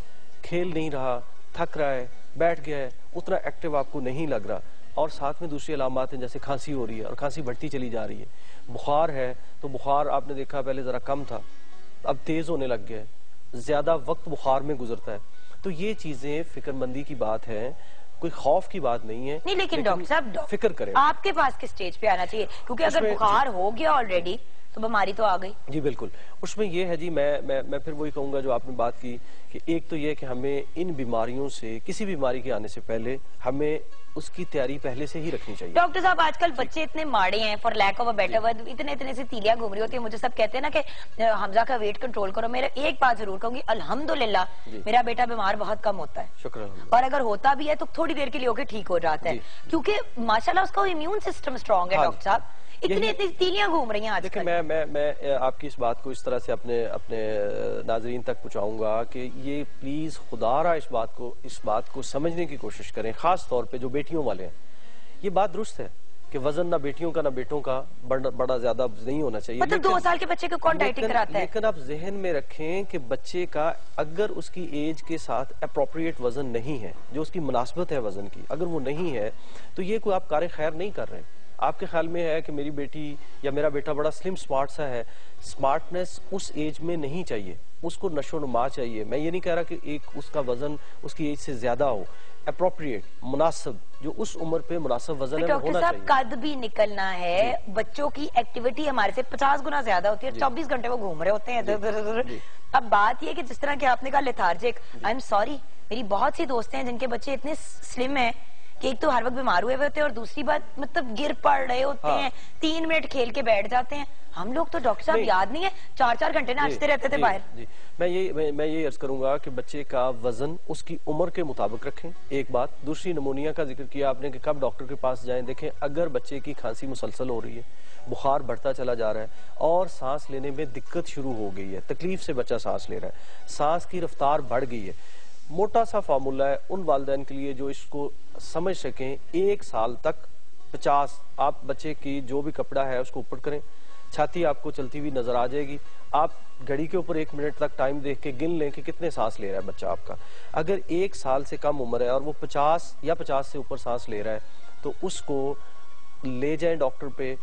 खेल नहीं रहा, थक रहा है, बैठ गया है, उतना एक्टिव आपको नहीं लग रहा, और साथ में दूसरी अलामात हैं जैसे खांसी हो रही है और खांसी बढ़ती चली जा रही है, बुखार है तो बुखार आपने देखा पहले जरा कम था, अब तेज होने लग गया है, ज्यादा वक्त बुखार में गुजरता है, तो ये चीजें फिक्रमंदी की बात है, कोई खौफ की बात नहीं है। नहीं, लेकिन डॉक्टर साहब फिक्र करें, आपके पास किस स्टेज पे आना चाहिए, क्योंकि अगर बुखार हो गया ऑलरेडी तो बीमारी तो आ गई। जी बिल्कुल, उसमें ये है जी, मैं फिर वही कहूंगा जो आपने बात की कि एक तो ये कि हमें इन बीमारियों से, किसी बीमारी के आने से पहले हमें उसकी तैयारी पहले से ही रखनी चाहिए। डॉक्टर साहब आजकल बच्चे इतने माड़े हैं, for lack of a better word, इतने से तीलियां घूम रही होती है, मुझे सब कहते हैं ना कि हमजा का वेट कंट्रोल करो। मेरा एक बात जरूर कहूंगी, अल्हम्दुलिल्लाह मेरा बेटा बीमार बहुत कम होता है, शुक्र, और अगर होता भी है तो थोड़ी देर के लिए होकर ठीक हो जाता है, क्योंकि माशाल्लाह उसका इम्यून सिस्टम स्ट्रॉन्ग है। डॉक्टर साहब इतनी तीलियां घूम रही हैं आजकल। मैं आपकी इस बात को इस तरह से अपने नाजरीन तक पहुंचाऊंगा कि ये प्लीज खुदारा इस बात को समझने की कोशिश करें, खास तौर पे जो बेटियों वाले हैं। ये बात दुरुस्त है कि वजन ना बेटियों का ना बेटों का बड़ा ज्यादा नहीं होना चाहिए, मतलब 2 साल के बच्चे को कौन डाइटिंग कराता है? लेकिन आप जहन में रखें कि बच्चे का अगर उसकी एज के साथ अप्रोप्रिएट वजन नहीं है, जो उसकी मुनासिबत है वजन की, अगर वो नहीं है तो ये कोई आप कार खैर नहीं कर रहे हैं। आपके ख्याल में है कि मेरी बेटी या मेरा बेटा बड़ा स्लिम स्मार्ट सा है, स्मार्टनेस उस एज में नहीं चाहिए, उसको नशोनुमा चाहिए। मैं ये नहीं कह रहा कि एक उसका वजन उसकी एज से ज्यादा हो, अप्रोप्रिएट मुनासिब जो उस उम्र पे मुनासिब वजन है होना चाहिए। कद भी निकलना है, बच्चों की एक्टिविटी हमारे से 50 गुना ज्यादा होती है, 24 घंटे वो घूम रहे होते हैं। अब बात ये कि जिस तरह के आपने कहा लेथार्जिक, आई एम सॉरी, मेरी बहुत सी दोस्तें हैं जिनके बच्चे इतने स्लिम हैं कि एक तो हर वक्त बीमार हुए होते हैं और दूसरी बात मतलब गिर पड़ रहे होते हैं, 3 मिनट खेल के बैठ जाते हैं। हम लोग तो डॉक्टर साहब याद नहीं है 4-4 घंटे नाचते रहते थे बाहर। मैं ये अर्ज करूंगा कि बच्चे का वजन उसकी उम्र के मुताबिक रखें, एक बात। दूसरी, निमोनिया का जिक्र किया आपने कि कब डॉक्टर के पास जाएं। देखें अगर बच्चे की खांसी मुसलसल हो रही है, बुखार बढ़ता चला जा रहा है और सांस लेने में दिक्कत शुरू हो गई है, तकलीफ से बच्चा सांस ले रहा है, सांस की रफ्तार बढ़ गई है, मोटा सा फार्मूला है उन वालिदैन के लिए जो इसको समझ सकें, 1 साल तक 50, आप बच्चे की जो भी कपड़ा है उसको ऊपर करें, छाती आपको चलती हुई नजर आ जाएगी। आप घड़ी के ऊपर 1 मिनट तक टाइम देख के गिन लें कि कितने सांस ले रहा है बच्चा आपका। अगर 1 साल से कम उम्र है और वो 50 या 50 से ऊपर सांस ले रहा है तो उसको ले जाएं डॉक्टर पे।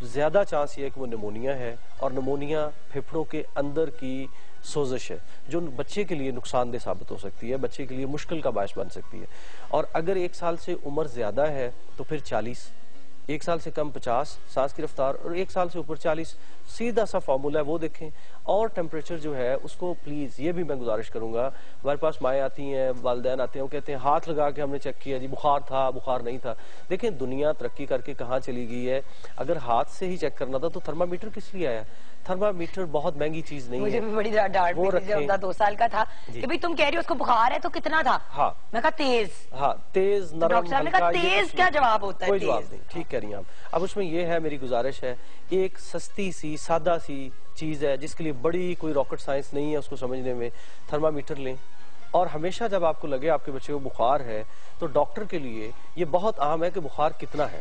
ज्यादा चांस ये है कि वो निमोनिया है, और निमोनिया फेफड़ों के अंदर की सोजिश है जो बच्चे के लिए नुकसानदेह साबित हो सकती है, बच्चे के लिए मुश्किल का बायस बन सकती है। और अगर 1 साल से उम्र ज्यादा है तो फिर 40, 1 साल से कम 50 सांस की रफ्तार, और 1 साल से ऊपर 40। सीधा सा फॉर्मूला है वो देखें। और टेम्परेचर जो है उसको प्लीज, ये भी मैं गुजारिश करूंगा, हमारे पास माएँ आती हैं, वालिदैन आते हैं, वो कहते हैं हाथ लगा के हमने चेक किया जी बुखार था, बुखार नहीं था। देखें दुनिया तरक्की करके कहाँ चली गई है। अगर हाथ से ही चेक करना था तो थर्मामीटर किस लिए आया? थर्मामीटर बहुत महंगी चीज नहीं मुझे है। भी बड़ी डांट वो पड़ी जब 2 साल का था कि भाई तुम कह रही हो उसको बुखार है तो कितना था? हाँ, मैं कहा तेज। हाँ, तेज, नरम, डॉक्टर साहब ने कहा तेज क्या जवाब होता है? कोई जवाब नहीं। ठीक कह रही हैं आप। अब उसमें ये है, मेरी गुजारिश है, एक सस्ती सी सादा सी चीज है जिसके लिए बड़ी कोई रॉकेट साइंस नहीं है उसको समझने में। थर्मामीटर लें, और हमेशा जब आपको लगे आपके बच्चे को बुखार है तो डॉक्टर के लिए ये बहुत अहम है कि बुखार कितना है।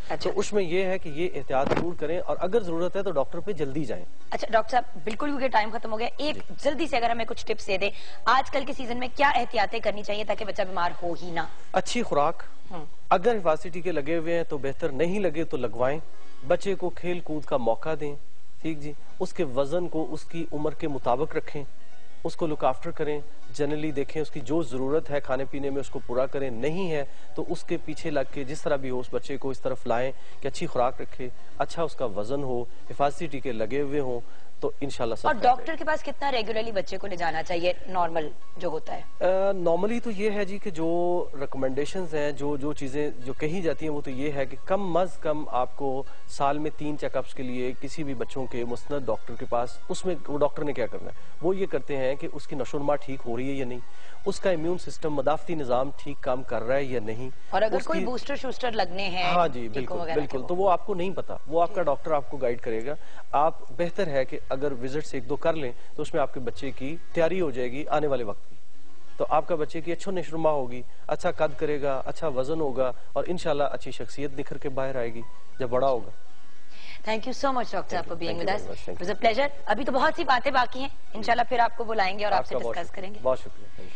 अच्छा। तो उसमें ये है कि ये एहतियात जरूर करें, और अगर जरूरत है तो डॉक्टर पे जल्दी जाएं। अच्छा डॉक्टर साहब, बिल्कुल क्योंकि टाइम खत्म हो गया, एक जल्दी से अगर हमें कुछ टिप्स दे दे, आजकल के सीजन में क्या एहतियातें करनी चाहिए ताकि बच्चा बीमार हो ही ना? अच्छी खुराक, अगर हिफाजती टीके लगे हुए हैं तो बेहतर, नहीं लगे तो लगवाएं। बच्चे को खेल कूद का मौका दें, ठीक जी। उसके वजन को उसकी उम्र के मुताबिक रखें, उसको लुक आफ्टर करें, जनरली देखें उसकी जो जरूरत है खाने पीने में उसको पूरा करें, नहीं है तो उसके पीछे लग के जिस तरह भी हो उस बच्चे को इस तरफ लाएं कि अच्छी खुराक रखे, अच्छा उसका वजन हो, हिफाजती टीके लगे हुए हों, तो इंशाल्लाह सब। और डॉक्टर के पास कितना रेगुलरली बच्चे को ले जाना चाहिए नॉर्मल जो होता है? नॉर्मली तो ये है जी कि जो रिकमेंडेशंस हैं, जो चीजें जो कही जाती हैं वो तो ये है कि कम अज कम आपको साल में 3 चेकअप्स के लिए किसी भी बच्चों के मुस्नद डॉक्टर के पास, उसमें वो डॉक्टर ने क्या करना है, वो ये करते हैं कि उसकी नशोनुमा ठीक हो रही है या नहीं, उसका इम्यून सिस्टम, मदाफती निजाम ठीक काम कर रहा है या नहीं, और अगर कोई बूस्टर शूस्टर लगने हैं। हाँ जी, बिल्कुल बिल्कुल, तो वो आपको नहीं पता, वो आपका डॉक्टर आपको गाइड करेगा। आप बेहतर है कि अगर विजिट्स 1-2 कर लें तो उसमें आपके बच्चे की तैयारी हो जाएगी आने वाले वक्त की। तो आपका बच्चे की अच्छा नशोनुमा होगी, अच्छा कद करेगा, अच्छा वजन होगा, और इंशाल्लाह अच्छी शख्सियत निखर के बाहर आएगी जब बड़ा होगा। Thank you so much doctor for being with us, it was a pleasure. अभी तो बहुत सी बातें बाकी हैं, इंशाल्लाह फिर आपको बुलाएंगे और आपसे डिस्कस करेंगे। बहुत शुक्रिया।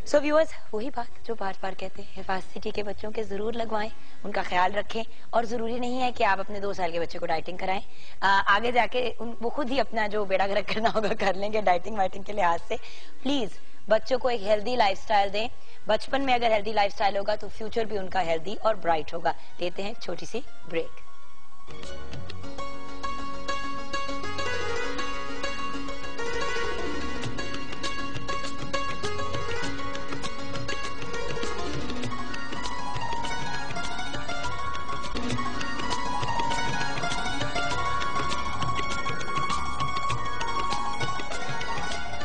सो व्यूअर्स, वही बात जो बार बार कहते हैं, हिफाजती टीके बच्चों के जरूर लगवाएं, उनका ख्याल रखें, और जरूरी नहीं है कि आप अपने 2 साल के बच्चे को डाइटिंग कराएं। आगे जाके वो खुद ही अपना जो बेड़ा गर्क करना होगा कर लेंगे डाइटिंग वाइटिंग के लिहाज से। प्लीज बच्चों को एक हेल्दी लाइफस्टाइल दें। बचपन में अगर हेल्दी लाइफस्टाइल होगा तो फ्यूचर भी उनका हेल्दी और ब्राइट होगा। लेते हैं एक छोटी सी break.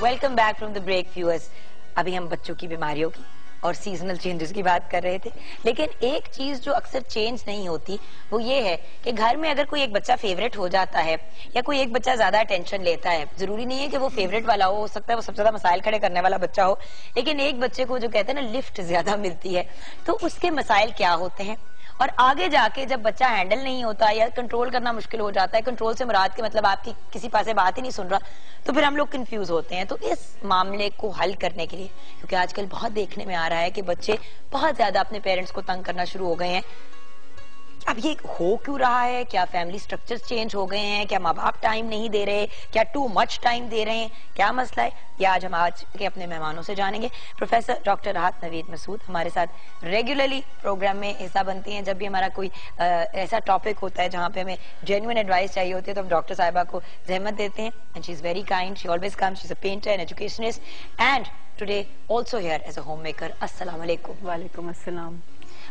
Welcome back from the break viewers. अभी हम बच्चों की बीमारियों की और सीजनल चेंजेस की बात कर रहे थे, लेकिन एक चीज जो अक्सर चेंज नहीं होती वो ये है कि घर में अगर कोई एक बच्चा फेवरेट हो जाता है या कोई एक बच्चा ज्यादा अटेंशन लेता है, जरूरी नहीं है कि वो फेवरेट वाला हो सकता है वो सबसे ज्यादा मसाइल खड़े करने वाला बच्चा हो, लेकिन एक बच्चे को जो कहते हैं ना लिफ्ट ज्यादा मिलती है, तो उसके मसाइल क्या होते हैं, और आगे जाके जब बच्चा हैंडल नहीं होता या कंट्रोल करना मुश्किल हो जाता है, कंट्रोल से मुराद के मतलब आपकी किसी पास से बात ही नहीं सुन रहा, तो फिर हम लोग कंफ्यूज होते हैं। तो इस मामले को हल करने के लिए, क्योंकि आजकल बहुत देखने में आ रहा है कि बच्चे बहुत ज्यादा अपने पेरेंट्स को तंग करना शुरू हो गए हैं, अब ये हो क्यों रहा है? क्या फैमिली स्ट्रक्चर्स चेंज हो गए हैं? क्या माँ बाप टाइम नहीं दे रहे? क्या टू मच टाइम दे रहे हैं? क्या मसला है? ये आज हम आज के अपने मेहमानों से जानेंगे। प्रोफेसर डॉक्टर राहत नवीद मसूद हमारे साथ रेगुलरली प्रोग्राम में हिस्सा बनती हैं। जब भी हमारा कोई ऐसा टॉपिक होता है जहाँ पे हमें जेन्युइन एडवाइस चाहिए होती है तो हम डॉक्टर साहिबा को जहमत देते हैं। And she is very kind, she always comes, she is a painter and educationist and today also here as a home maker. अस्सलाम वालेकुम। वालेकुम अस्सलाम।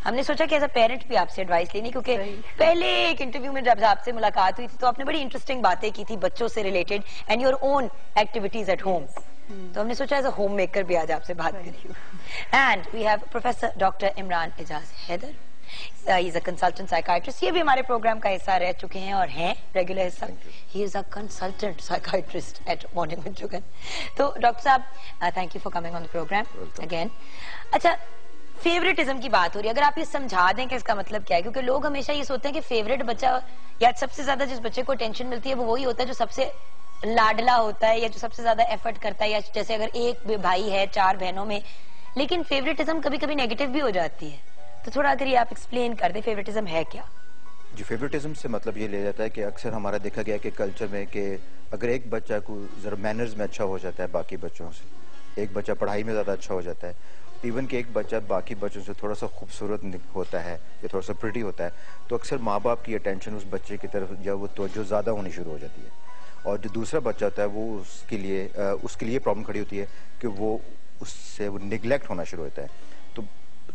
हमने सोचा कि एज अ पेरेंट भी आपसे एडवाइस लेनी, क्योंकि पहले एक इंटरव्यू में जब आपसे मुलाकात हुई थी तो आपने बड़ी इंटरेस्टिंग बातें की थी बच्चों से related and your own activities at home. तो हमने सोचा एज अ होम मेकर भी आज आपसे बात करें। And we have professor doctor Imran Ejaz Haider, he is a consultant psychiatrist. ये भी हमारे प्रोग्राम का हिस्सा रह चुके हैं और हैं रेगुलर हिस्सा। He is a consultant psychiatrist at morning with Jugan. तो doctor Sahab, thank you for coming on the programme again. अच्छा, फेवरेटिज्म की बात हो रही है, अगर आप ये समझा दें कि इसका मतलब क्या है, क्योंकि लोग हमेशा ये सोचते हैं कि फेवरेट बच्चा या सबसे ज्यादा जिस बच्चे को अटेंशन मिलती है वो वही होता है जो सबसे लाडला होता है या जो सबसे ज्यादा एफर्ट करता है, या जैसे अगर एक भाई है 4 बहनों में, लेकिन फेवरेटिज्म कभी कभी नेगेटिव भी हो जाती है। तो थोड़ा अगर ये आप एक्सप्लेन कर दे फेवरेटिज्म है क्या? जी, फेवरेटिज्म से मतलब ये ले जाता है कि अक्सर हमारा देखा गया कि कल्चर में कि अगर एक बच्चा को जरा मैनर्स में अच्छा हो जाता है बाकी बच्चों से, एक बच्चा पढ़ाई में ज़्यादा अच्छा हो जाता है, इवन कि एक बच्चा बाकी बच्चों से थोड़ा सा खूबसूरत होता है या थोड़ा सा प्रिटी होता है, तो अक्सर माँ बाप की अटेंशन उस बच्चे की तरफ जब वो तवज्जो ज़्यादा होनी शुरू हो जाती है। और जो दूसरा बच्चा होता है वो उसके लिए प्रॉब्लम खड़ी होती है कि वो उससे वो निगलेक्ट होना शुरू होता है।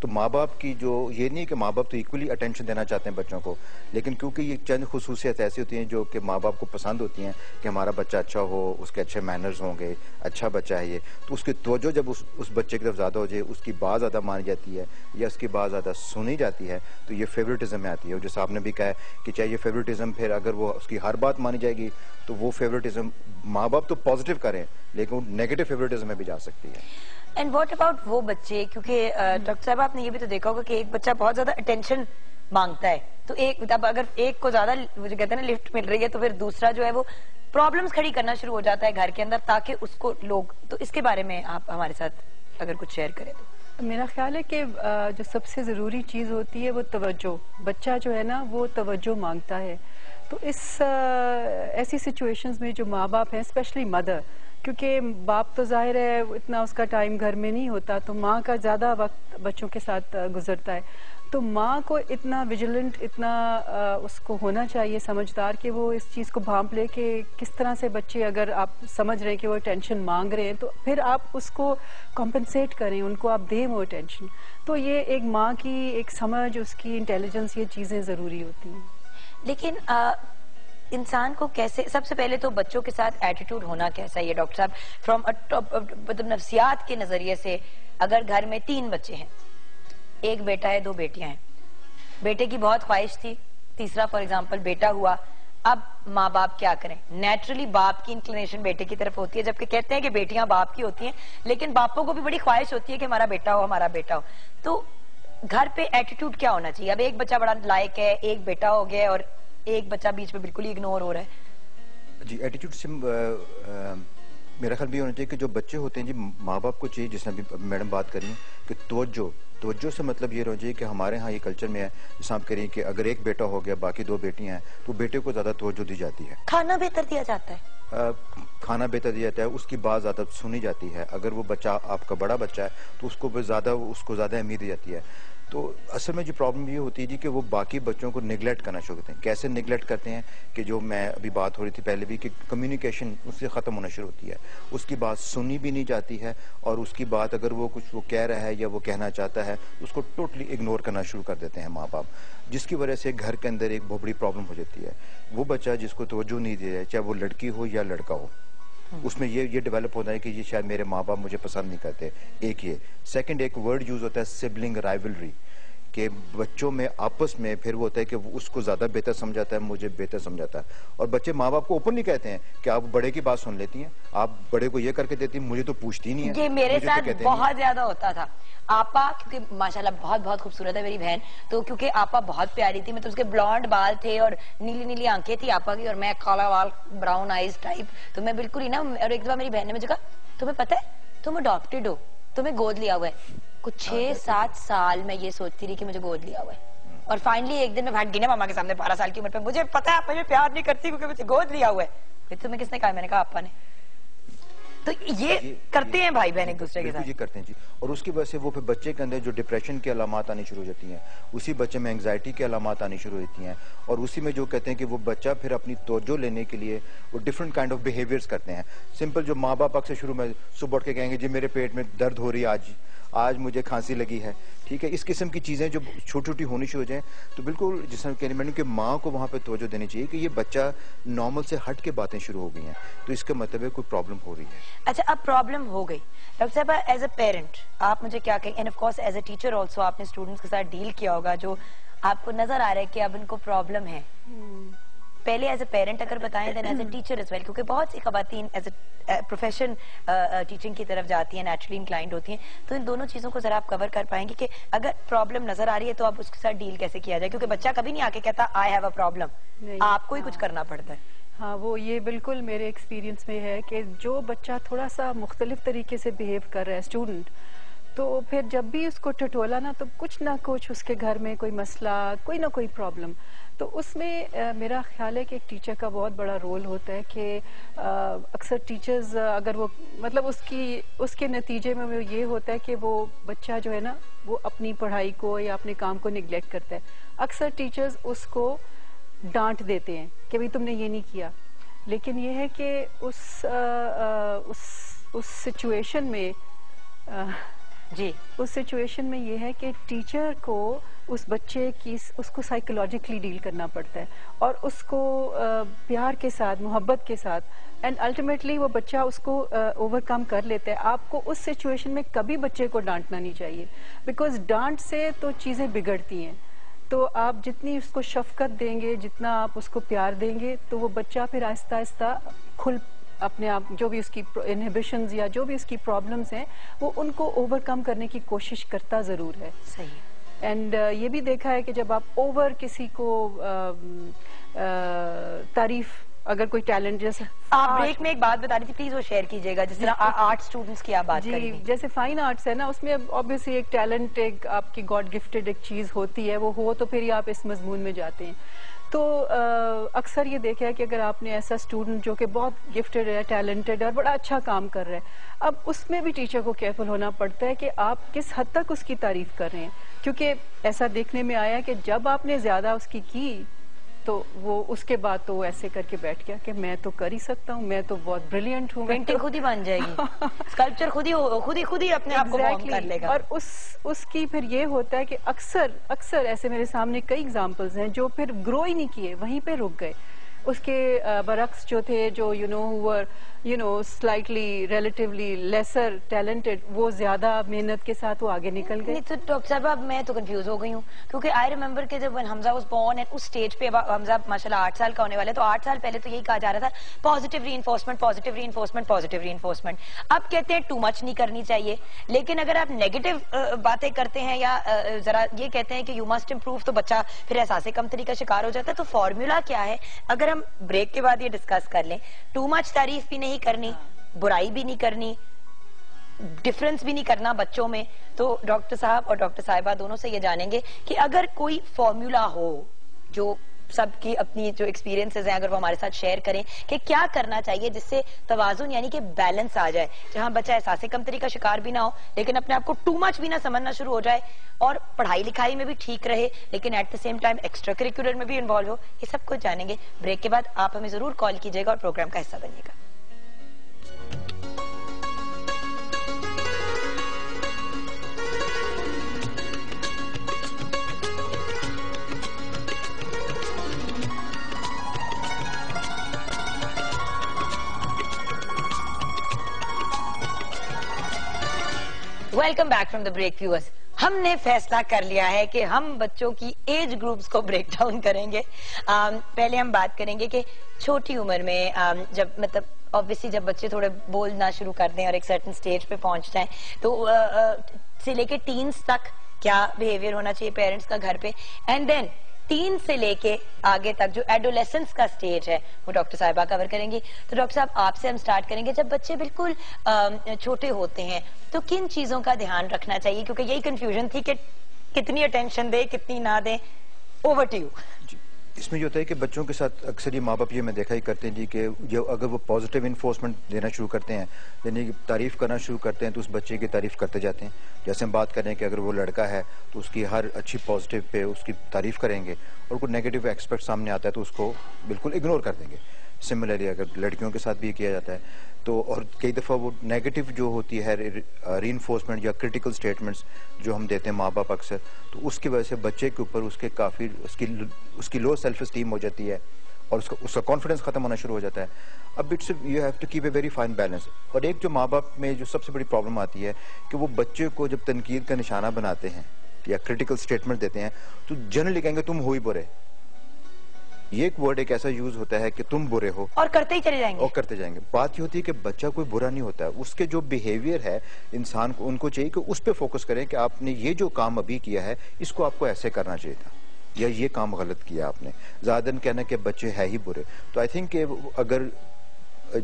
तो माँ बाप की जो ये नहीं कि माँ बाप तो इक्वली अटेंशन देना चाहते हैं बच्चों को, लेकिन क्योंकि ये चंद खुसूसियत ऐसी होती हैं जो कि माँ बाप को पसंद होती हैं कि हमारा बच्चा अच्छा हो, उसके अच्छे मैनर्स होंगे, अच्छा बच्चा है ये, तो उसकी तवज्जो जब उस बच्चे की तरफ ज़्यादा हो जाए, उसकी बात ज़्यादा मानी जाती है या उसकी बात ज़्यादा सुनी जाती है, तो ये फेवरेटिज्म में आती है। जैसे आपने भी कहा है कि चाहे ये फेवरेटिज्म फिर अगर वो उसकी हर बात मानी जाएगी तो वो फेवरेटिज्म माँ बाप तो पॉजिटिव करें लेकिन वो नेगेटिव फेवरेटिज्म में भी जा सकती है। एंड व्हाट अबाउट वो बच्चे, क्योंकि डॉक्टर साहब आपने ये भी तो देखा होगा कि एक बच्चा बहुत ज्यादा अटेंशन मांगता है, तो एक अब अगर एक को ज्यादा मुझे कहते हैं ना लिफ्ट मिल रही है तो फिर दूसरा जो है वो प्रॉब्लम्स खड़ी करना शुरू हो जाता है घर के अंदर ताकि उसको लोग, तो इसके बारे में आप हमारे साथ अगर कुछ शेयर करें तो। मेरा ख्याल है कि जो सबसे ज़रूरी चीज़ होती है वो तवज्जो। बच्चा जो है ना वो तवज्जो मांगता है, तो इस ऐसी सिचुएशंस में जो माँ बाप हैं, स्पेशली मदर, क्योंकि बाप तो जाहिर है इतना उसका टाइम घर में नहीं होता, तो माँ का ज़्यादा वक्त बच्चों के साथ गुजरता है, तो माँ को इतना विजिलेंट, इतना उसको होना चाहिए समझदार कि वो इस चीज़ को भांप ले कि किस तरह से बच्चे, अगर आप समझ रहे हैं कि वो टेंशन मांग रहे हैं तो फिर आप उसको कॉम्पनसेट करें, उनको आप दें वो टेंशन। तो ये एक माँ की एक समझ, उसकी इंटेलिजेंस, ये चीज़ें ज़रूरी होती हैं। लेकिन इंसान को कैसे, सबसे पहले तो बच्चों के साथ एटीट्यूड होना कैसा है डॉक्टर साहब, फ्रॉम मतलब नफ्सियात के नजरिए से? अगर घर में 3 बच्चे हैं, एक बेटा है 2 बेटियां हैं, बेटे की बहुत ख्वाहिश थी, तीसरा फॉर एग्जांपल बेटा हुआ, अब माँ बाप क्या करें? नेचुरली बाप की इंक्लिनेशन बेटे की तरफ होती है, जबकि कहते हैं कि बेटियां बाप की होती हैं, लेकिन बापों को भी बड़ी ख्वाहिश होती है कि हमारा बेटा हो, हमारा बेटा हो। तो घर पे एटीट्यूड क्या होना चाहिए? अब एक बच्चा बड़ा लायक है, एक बेटा हो गया और एक बच्चा बीच में बिल्कुल ही इग्नोर हो रहा है। जी, एटीट्यूड से मेरा ख्याल भी होना चाहिए कि जो बच्चे होते हैं जी, माँ बाप को चाहिए, जिसने अभी मैडम बात करी कि तवज्जो से मतलब ये होना चाहिए कि हमारे यहाँ ये कल्चर में है, जैसे आप करिए कि अगर एक बेटा हो गया, बाकी 2 बेटियां हैं, तो बेटे को ज्यादा तवज्जो दी जाती है, खाना बेहतर दिया जाता है, खाना बेहतर दिया जाता है, उसकी बात ज्यादा सुनी जाती है। अगर वो बच्चा आपका बड़ा बच्चा है तो उसको ज्यादा अहमियत दी जाती है। तो असल में जो प्रॉब्लम ये होती है जी कि वो बाकी बच्चों को निगलेक्ट करना शुरू करते हैं। कैसे निगलेक्ट करते हैं कि जो मैं अभी बात हो रही थी पहले भी कि कम्युनिकेशन उससे ख़त्म होना शुरू होती है, उसकी बात सुनी भी नहीं जाती है, और उसकी बात अगर वो कुछ वो कह रहा है या वो कहना चाहता है उसको टोटली इग्नोर करना शुरू कर देते हैं माँ बाप, जिसकी वजह से घर के अंदर एक बहुत बड़ी प्रॉब्लम हो जाती है। वो बच्चा जिसको तवज्जो नहीं दे रहा है, चाहे वो लड़की हो या लड़का हो, उसमें ये डेवलप होता है कि ये शायद मेरे माँ बाप मुझे पसंद नहीं करते। एक ये सेकंड, एक वर्ड यूज होता है सिबलिंग राइवलरी, कि बच्चों में आपस में फिर वो होता है कि वो उसको ज्यादा बेहतर समझाता है, मुझे बेहतर समझाता है, और बच्चे माँ बाप को ओपनली कहते हैं कि आप बड़े की बात सुन लेती हैं, आप बड़े को ये करके देती हैं, मुझे तो पूछती नहीं है। ये मेरे साथ बहुत ज्यादा होता था। आपा, क्योंकि माशाल्लाह बहुत बहुत खूबसूरत है मेरी बहन, तो क्योंकि आपा बहुत प्यारी थी, मतलब उसके ब्लॉन्ड बाल थे और नीली नीली आंखें थी आपा की, और मैं काला बाल, ब्राउन आईज टाइप, तो मैं बिल्कुल ही ना, और एक बार मेरी बहन ने मुझे कहा तुम्हें पता है तुम अडॉप्टेड हो, तुम्हें गोद लिया हुआ है। कुछ 6-7 साल मैं ये सोचती रही कि मुझे गोद लिया हुआ है, और फाइनली एक दिन मैं भाग गई ना मामा के सामने 12 साल की उम्र पे, मुझे पता है आप मुझे प्यार नहीं करती क्योंकि मुझे गोद लिया हुआ है। फिर तुम्हें किसने कहा? मैंने कहा आपा ने। तो ये करते हैं भाई बहन एक दूसरे के साथ, ये करते हैं जी, और उसकी वजह से वो फिर बच्चे के अंदर जो डिप्रेशन की अलामात आनी शुरू हो जाती हैं, उसी बच्चे में एंग्जाइटी की अलामात आनी शुरू होती हैं, और उसी में जो कहते हैं कि वो बच्चा फिर अपनी तवज्जो लेने के लिए वो डिफरेंट काइंड ऑफ बिहेवियर्स करते हैं। सिंपल, जो माँ बाप अक्सर शुरू में सुबह उठ के कहेंगे जी मेरे पेट में दर्द हो रही है, आज मुझे खांसी लगी है, ठीक है, इस किस्म की चीजें जो छोटी छोटी होनी शुरू हो जाए, तो बिल्कुल जिस तरह कहने मैंने कि माँ को वहां पे तवज्जो देनी चाहिए कि ये बच्चा नॉर्मल से हट के बातें शुरू हो गई हैं, तो इसका मतलब है कोई प्रॉब्लम हो रही है। अच्छा, अब प्रॉब्लम हो गई, डॉक्टर साहब एज अ पेरेंट आप मुझे क्या कहें, and of course as a teacher also आपने स्टूडेंट्स के साथ डील किया होगा, जो आपको नजर आ रहा है कि अब इनको प्रॉब्लम है, पहले एज ए पेरेंट अगर बताएं then as a teacher as well, क्योंकि बहुत सी खवातीन एज ए प्रोफेशन टीचिंग की तरफ जाती हैं, नेचुरली इंक्लाइंड होती हैं, तो इन दोनों चीजों को जरा आप कवर कर पाएंगे कि अगर प्रॉब्लम नजर आ रही है तो आप उसके साथ डील कैसे किया जाए, क्योंकि बच्चा कभी नहीं आके कहता आई हैव अ प्रॉब्लम, आपको ही कुछ करना पड़ता है। हाँ, वो ये बिल्कुल मेरे एक्सपीरियंस में है कि जो बच्चा थोड़ा सा मुख्तलिफ तरीके से बिहेव कर रहा है स्टूडेंट, तो फिर जब भी उसको टटोला ना तो कुछ ना कुछ उसके घर में कोई मसला, कोई ना कोई प्रॉब्लम, तो उसमें मेरा ख्याल है कि एक टीचर का बहुत बड़ा रोल होता है कि अक्सर टीचर्स अगर वो मतलब उसके नतीजे में वो ये होता है कि वो बच्चा जो है ना वो अपनी पढ़ाई को या अपने काम को निगलेक्ट करता है। अक्सर टीचर्स उसको डांट देते हैं कि भाई तुमने ये नहीं किया, लेकिन ये है कि उस सिचुएशन में जी, उस सिचुएशन में ये है कि टीचर को उस बच्चे की उसको साइकोलॉजिकली डील करना पड़ता है और उसको प्यार के साथ, मोहब्बत के साथ, एंड अल्टीमेटली वो बच्चा उसको ओवरकम कर लेता है। आपको उस सिचुएशन में कभी बच्चे को डांटना नहीं चाहिए, बिकॉज डांट से तो चीज़ें बिगड़ती हैं। तो आप जितनी उसको शफकत देंगे, जितना आप उसको प्यार देंगे, तो वो बच्चा फिर आहिस्ता आहिस्ता खुल अपने आप जो भी उसकी इनहिबिशंस या जो भी उसकी प्रॉब्लम्स हैं वो उनको ओवरकम करने की कोशिश करता ज़रूर है। सही। एंड ये भी देखा है कि जब आप ओवर किसी को तारीफ, अगर कोई टैलेंट, जैसे आप ब्रेक में एक बात बता रही थी, प्लीज वो शेयर कीजिएगा, जिस तरह आर्ट स्टूडेंट्स की आप बात कर रही थी। जैसे फाइन आर्ट्स है ना, उसमें ऑब्वियसली एक टैलेंट, एक आपकी गॉड गिफ्टेड एक चीज होती है, वो हो तो फिर ही आप इस मजमून में जाते हैं। तो अक्सर ये देखा है कि अगर आपने ऐसा स्टूडेंट जो कि बहुत गिफ्टेड है, टैलेंटेड है और बड़ा अच्छा काम कर रहा है, अब उसमें भी टीचर को केयरफुल होना पड़ता है कि आप किस हद तक उसकी तारीफ कर रहे हैं, क्योंकि ऐसा देखने में आया कि जब आपने ज्यादा उसकी की तो वो उसके बाद तो वो ऐसे करके बैठ गया कि मैं तो कर ही सकता हूँ, मैं तो बहुत ब्रिलियंट हूँ, पेंटिंग खुद ही बन जाएगी, स्कल्पचर खुद ही अपने आप को फॉर्म कर लेगा। और उसकी फिर ये होता है कि अक्सर ऐसे मेरे सामने कई एग्जांपल्स हैं जो फिर ग्रो ही नहीं किए, वहीं पे रुक गए। उसके बरक्स जो थे, जो स्लाइटली रिलेटिवली लेसर टैलेंटेड, वो ज्यादा मेहनत के साथ वो आगे निकल गए। तो डॉक्टर साहब अब मैं तो कंफ्यूज हो गई हूँ, क्योंकि आई रिमेम्बर कि जब हमजा वाज बोर्न एंड उस स्टेज पे, अब हमजा माशाल्लाह 8 साल का होने वाला है, तो 8 साल पहले तो यही कहा जा रहा था positive reinforcement, positive reinforcement, positive reinforcement. अब कहते हैं टू मच नहीं करनी चाहिए, लेकिन अगर आप नेगेटिव बातें करते हैं या जरा ये कहते हैं कि यू मस्ट इम्प्रूव, तो बच्चा फिर एहसास कमतरी का शिकार हो जाता है। तो फॉर्मूला क्या है, अगर हम ब्रेक के बाद ये डिस्कस कर लें, टू मच तारीफ भी नहीं करनी, बुराई भी नहीं करनी, डिफरेंस भी नहीं करना बच्चों में, तो डॉक्टर साहब और डॉक्टर साहिबा दोनों से ये जानेंगे कि अगर कोई फॉर्मूला हो जो सबकी अपनी जो एक्सपीरियंसेस हैं, अगर वो हमारे साथ शेयर करें कि क्या करना चाहिए जिससे तवाजुन यानी कि बैलेंस आ जाए, जहां बच्चा एहसास कमतरी का शिकार भी ना हो, लेकिन अपने आप को टू मच भी ना समझना शुरू हो जाए, और पढ़ाई लिखाई में भी ठीक रहे, लेकिन at the same time extra curricular में भी इन्वॉल्व हो। ये सब कुछ जानेंगे ब्रेक के बाद। आप हमें जरूर कॉल कीजिएगा और प्रोग्राम का हिस्सा बनिएगा। Welcome back from the break viewers. हमने फैसला कर लिया है कि हम बच्चों की एज ग्रुप्स को ब्रेक डाउन करेंगे। पहले हम बात करेंगे कि छोटी उम्र में जब मतलब ऑब्वियसली जब बच्चे थोड़े बोलना शुरू कर दें और एक सर्टेन स्टेज पे पहुंच जाएं, तो से लेके टीन्स तक क्या बिहेवियर होना चाहिए पेरेंट्स का घर पे, एंड देन टीन से लेके आगे तक जो एडोलेसेंस का स्टेज है वो डॉक्टर साहिबा कवर करेंगी। तो डॉक्टर साहब आपसे हम स्टार्ट करेंगे, जब बच्चे बिल्कुल छोटे होते हैं तो किन चीजों का ध्यान रखना चाहिए, क्योंकि यही कंफ्यूजन थी कि कितनी अटेंशन दे कितनी ना दे। Over to you. इसमें जो होता है कि बच्चों के साथ अक्सर ये माँ बाप ये मैं देखा ही करते हैं जी कि जो अगर वो पॉजिटिव इन्फोर्समेंट देना शुरू करते हैं, यानी कि तारीफ करना शुरू करते हैं, तो उस बच्चे की तारीफ करते जाते हैं। जैसे हम बात करें कि अगर वो लड़का है तो उसकी हर अच्छी पॉजिटिव पे उसकी तारीफ करेंगे, और कोई नेगेटिव एक्सपेक्ट सामने आता है तो उसको बिल्कुल इग्नोर कर देंगे। सिमिलरली अगर लड़कियों के साथ भी किया जाता है तो, और कई दफ़ा वो नेगेटिव जो होती है रीइंफोर्समेंट या क्रिटिकल स्टेटमेंट्स जो हम देते हैं माँ बाप अक्सर, तो उसकी वजह से बच्चे के ऊपर उसके काफ़ी उसकी लो सेल्फ एस्टीम हो जाती है और उसका कॉन्फिडेंस खत्म होना शुरू हो जाता है। अब it's you have to keep a very fine balance. और एक जो माँ बाप में जो सबसे बड़ी प्रॉब्लम आती है कि वो बच्चे को जब तनकीद का निशाना बनाते हैं या क्रिटिकल स्टेटमेंट देते हैं, तो जनरली कहेंगे तुम हो ही बुरे, ये एक वर्ड एक ऐसा यूज होता है कि तुम बुरे हो और करते ही चले जाएंगे और करते जाएंगे। बात ये होती है कि बच्चा कोई बुरा नहीं होता है, उसके जो बिहेवियर है इंसान को, उनको चाहिए कि उस पर फोकस करें कि आपने ये जो काम अभी किया है इसको आपको ऐसे करना चाहिए था, या ये काम गलत किया आपने, ज्यादा कहना कि बच्चे है ही बुरे। तो आई थिंक अगर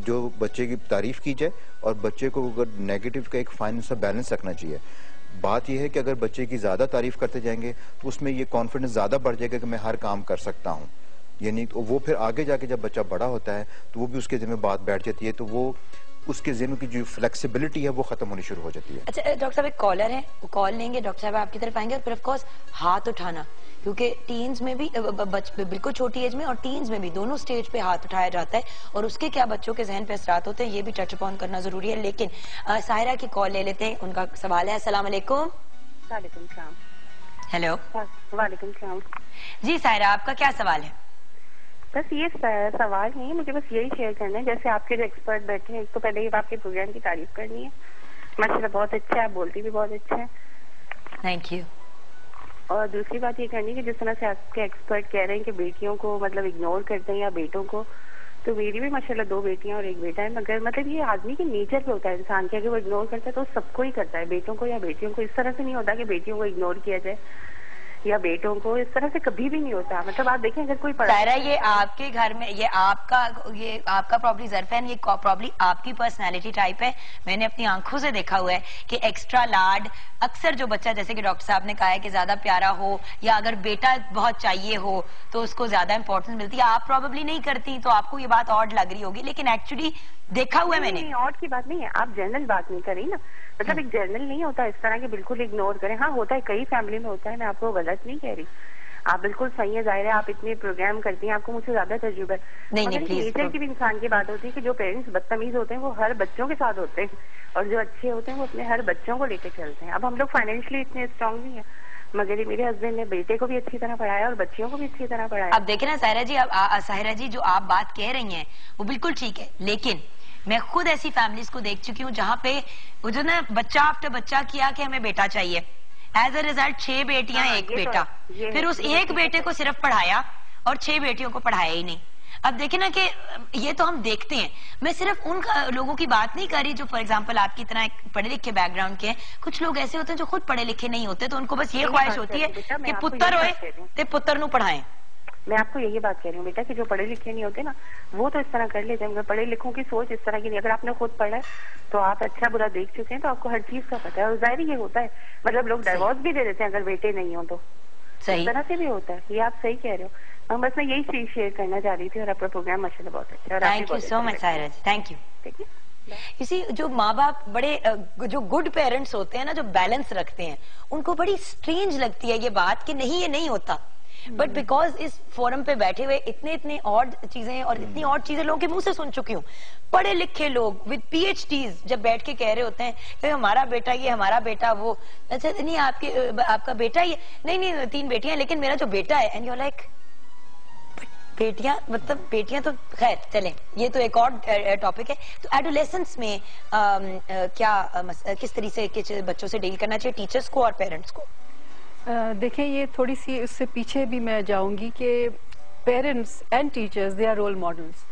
जो बच्चे की तारीफ की जाए और बच्चे को अगर नेगेटिव का एक फाइन सा बैलेंस रखना चाहिए। बात यह है कि अगर बच्चे की ज्यादा तारीफ करते जाएंगे तो उसमें ये कॉन्फिडेंस ज्यादा बढ़ जाएगा कि मैं हर काम कर सकता हूँ, यानी तो वो फिर आगे जाके जब बच्चा बड़ा होता है तो वो भी उसके जिम्मे बात बैठ जाती है, तो वो उसके ज़हन की जो फ्लेक्सिबिलिटी है वो खत्म होनी शुरू हो जाती है। अच्छा डॉक्टर साहब, एक कॉलर है, वो कॉल लेंगे, डॉक्टर साहब आपकी तरफ आएंगे, और फिर ऑफ कोर्स हाथ उठाना, क्योंकि टीन्स में भी बिल्कुल छोटी एज में और टीन्स में भी दोनों स्टेज पे हाथ उठाया जाता है और उसके क्या बच्चों के जहन पे असरात होते हैं ये भी टच अपॉन करना जरूरी है। लेकिन सायरा की कॉल ले लेते हैं, उनका सवाल है। अस्सलाम वालेकुम। वालेकुम सलाम। हेलो। वालेकुम सलाम। जी सायरा, आपका क्या सवाल है? बस ये सवाल नहीं है, मुझे बस यही शेयर करना है, जैसे आपके जो एक्सपर्ट बैठे हैं, एक तो पहले ही आपके प्रोग्राम की तारीफ करनी है, माशाल्लाह बहुत अच्छा है, आप बोलती भी बहुत अच्छा है, थैंक यू। और दूसरी बात ये करनी है कि जिस तरह से आपके एक्सपर्ट कह रहे हैं कि बेटियों को मतलब इग्नोर करते हैं या बेटों को, तो मेरी भी माशाल्लाह 2 बेटियां और 1 बेटा है, मगर मतलब ये आदमी के नेचर पे होता है इंसान के, अगर वो इग्नोर करता है तो सबको ही करता है, बेटों को या बेटियों को। इस तरह से नहीं होता कि बेटियों को इग्नोर किया जाए या बेटों को, इस तरह से कभी भी नहीं होता। मतलब आप देखें अगर कोई सायरा, ये आपके घर में ये आपका प्रॉब्ली ज़रफ़ैन, ये प्रॉब्ली आपकी पर्सनालिटी टाइप है। मैंने अपनी आंखों से देखा हुआ है कि एक्स्ट्रा लाड अक्सर जो बच्चा, जैसे कि डॉक्टर साहब ने कहा है कि ज्यादा प्यारा हो या अगर बेटा बहुत चाहिए हो तो उसको ज्यादा इंपॉर्टेंस मिलती है। आप प्रॉब्ली नहीं करती तो आपको ये बात ऑड लग रही होगी, लेकिन एक्चुअली देखा हुआ है मैंने। ऑड की बात नहीं है, आप जनरल बात नहीं करी ना, मतलब एक जनरल नहीं होता इस तरह के बिल्कुल इग्नोर करें। हाँ होता है, कई फैमिली में होता है, मैं आपको गलत नहीं कह रही, आप बिल्कुल सही है, जाहिर है आप इतने प्रोग्राम करती हैं, आपको मुझसे ज्यादा तजुर्बा है। नहीं, नेचर की भी इंसान की बात होती है कि जो पेरेंट्स बदतमीज होते हैं वो हर बच्चों के साथ होते हैं और जो अच्छे होते हैं वो अपने हर बच्चों को लेकर चलते हैं। अब हम लोग फाइनेंशियली इतने स्ट्रांग नहीं है, मगर मेरे हस्बैंड ने बेटे को भी अच्छी तरह पढ़ाया और बच्चियों को भी अच्छी तरह पढ़ाया। अब देखे ना सायरा जी, सायरा जी जो आप बात कह रही हैं वो बिल्कुल ठीक है, लेकिन मैं खुद ऐसी फैमिलीज को देख चुकी हूँ जहाँ पे वो जो ना बच्चा आफ्टर बच्चा किया कि हमें बेटा चाहिए, एज अ रिजल्ट 6 बेटियां 1 बेटा, फिर उस 1 बेटे को सिर्फ पढ़ाया और 6 बेटियों को पढ़ाया ही नहीं। अब देखे ना कि ये तो हम देखते हैं, मैं सिर्फ उन लोगों की बात नहीं कर रही जो फॉर एग्जांपल आपकी तरह पढ़े लिखे बैकग्राउंड के हैं। कुछ लोग ऐसे होते हैं जो खुद पढ़े लिखे नहीं होते, तो उनको बस ये ख्वाहिश होती है कि पुत्र होए तो पुत्र नू पढ़ाएं। मैं आपको यही बात कह रही हूँ बेटा कि जो पढ़े लिखे नहीं होते ना वो तो इस तरह कर लेते हैं, पढ़े लिखों की सोच इस तरह की नहीं। अगर आपने खुद पढ़ा है तो आप अच्छा बुरा देख चुके हैं तो आपको हर चीज का पता है, और जाहिर ये होता है, मतलब लोग डाइवोर्स भी दे देते हैं अगर बेटे नहीं हो तो, इस तरह से भी होता है। ये आप सही कह रहे हो, बस मैं यही चीज शेयर करना चाह रही थी, और आपका प्रोग्राम माशाल्लाह बहुत अच्छा है। Thank you so much Saira ji, thank you. ठीक है, इसी जो माँ बाप बड़े जो गुड पेरेंट्स होते हैं ना, जो बैलेंस रखते हैं, उनको बड़ी स्ट्रेंज लगती है ये बात कि नहीं ये नहीं होता, बट बिकॉज इस फोरम पे बैठे हुए इतने ऑड चीजें और इतनी ऑड चीजें लोगों के मुंह से सुन चुकी हूँ। पढ़े लिखे लोग विद PhDs जब बैठ के कह रहे होते हैं कि हमारा बेटा ये, हमारा बेटा वो, अच्छा नहीं आपका बेटा ये, नहीं 3 बेटियां लेकिन मेरा जो बेटा है, एंड यू लाइक बेटियां, मतलब बेटियां तो खैर चलें, ये तो एक और टॉपिक है। तो एडोलेसेंस में किस तरह से बच्चों से डील करना चाहिए, टीचर्स को और पेरेंट्स को? देखें, ये थोड़ी सी उससे पीछे भी मैं जाऊंगी कि parents and teachers they are role models,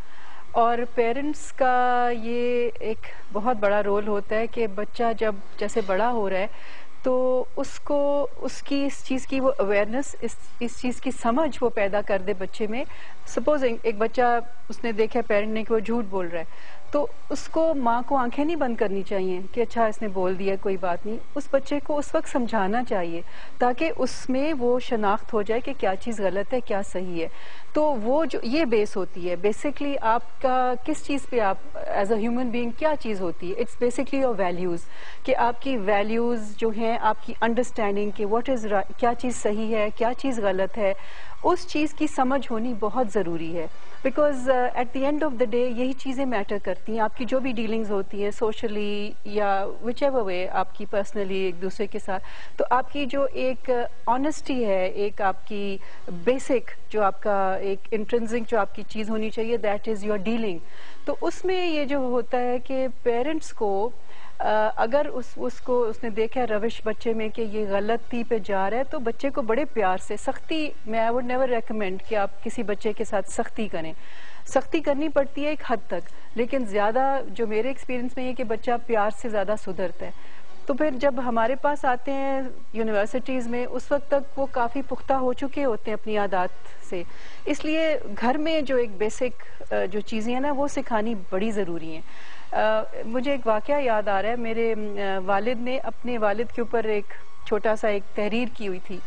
और पेरेंट्स का ये एक बहुत बड़ा रोल होता है कि बच्चा जब जैसे बड़ा हो रहा है तो उसको उसकी इस चीज़ की वो अवेयरनेस, इस चीज़ की समझ वो पैदा कर दे बच्चे में। सपोजिंग एक बच्चा, उसने देखा पेरेंट ने कि वो झूठ बोल रहा है, तो उसको माँ को आंखें नहीं बंद करनी चाहिए कि अच्छा इसने बोल दिया कोई बात नहीं, उस बच्चे को उस वक्त समझाना चाहिए ताकि उसमें वो शनाख्त हो जाए कि क्या चीज़ गलत है क्या सही है। तो वो जो ये बेस होती है बेसिकली आपका किस चीज़ पे आप एज अ ह्यूमन बीइंग क्या चीज़ होती है, इट्स बेसिकली योर वैल्यूज़, कि आपकी वैल्यूज़ जो हैं, आपकी अंडरस्टैंडिंग कि व्हाट इज़ क्या चीज़ सही है क्या चीज़ गलत है, उस चीज़ की समझ होनी बहुत ज़रूरी है। Because at the end of the day यही चीज़ें मैटर करती हैं, आपकी जो भी डीलिंग्स होती हैं सोशली या विच एवर वे, आपकी पर्सनली एक दूसरे के साथ, तो आपकी जो एक ऑनेस्टी है, एक आपकी बेसिक जो आपका एक इंट्रिंसिक जो आपकी चीज़ होनी चाहिए, दैट इज़ योर डीलिंग। तो उसमें ये जो होता है कि पेरेंट्स को अगर उसको उसने देखा रविश बच्चे में कि ये गलती पे जा रहा है, तो बच्चे को बड़े प्यार से, सख्ती मैं आई वुड नेवर रेकमेंड कि आप किसी बच्चे के साथ सख्ती करें। सख्ती करनी पड़ती है एक हद तक, लेकिन ज़्यादा जो मेरे एक्सपीरियंस में ये कि बच्चा प्यार से ज़्यादा सुधरता है। तो फिर जब हमारे पास आते हैं यूनिवर्सिटीज़ में, उस वक्त तक वो काफ़ी पुख्ता हो चुके होते हैं अपनी आदत से। इसलिए घर में जो एक बेसिक जो चीज़ें हैं ना, वो सिखानी बड़ी ज़रूरी हैं। मुझे एक वाक़या याद आ रहा है, मेरे वालिद ने अपने वालिद के ऊपर एक छोटा सा एक तहरीर की हुई थी।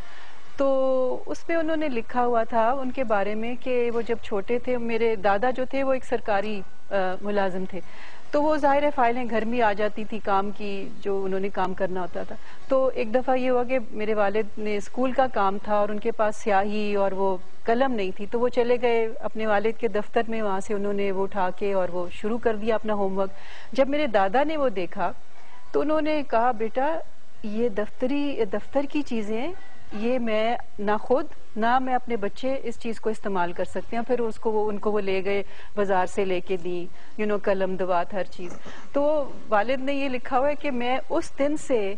तो उसमें उन्होंने लिखा हुआ था उनके बारे में कि वो जब छोटे थे, मेरे दादा जो थे वो एक सरकारी मुलाजिम थे, तो वो ज़ाहिर है फाइलें घर में आ जाती थी काम की, जो उन्होंने काम करना होता था। तो एक दफ़ा ये हुआ कि मेरे वालिद ने स्कूल का काम था और उनके पास स्याही और वो कलम नहीं थी, तो वो चले गए अपने वालिद के दफ्तर में, वहाँ से उन्होंने वो उठा के और वो शुरू कर दिया अपना होमवर्क। जब मेरे दादा ने वो देखा तो उन्होंने कहा, बेटा ये दफ्तर की चीज़ें, ये मैं ना खुद ना मैं अपने बच्चे इस चीज़ को इस्तेमाल कर सकते हैं। फिर उनको वो ले गए बाजार से लेके दी, कलम दवात हर चीज़। तो वालिद ने ये लिखा हुआ है कि मैं उस दिन से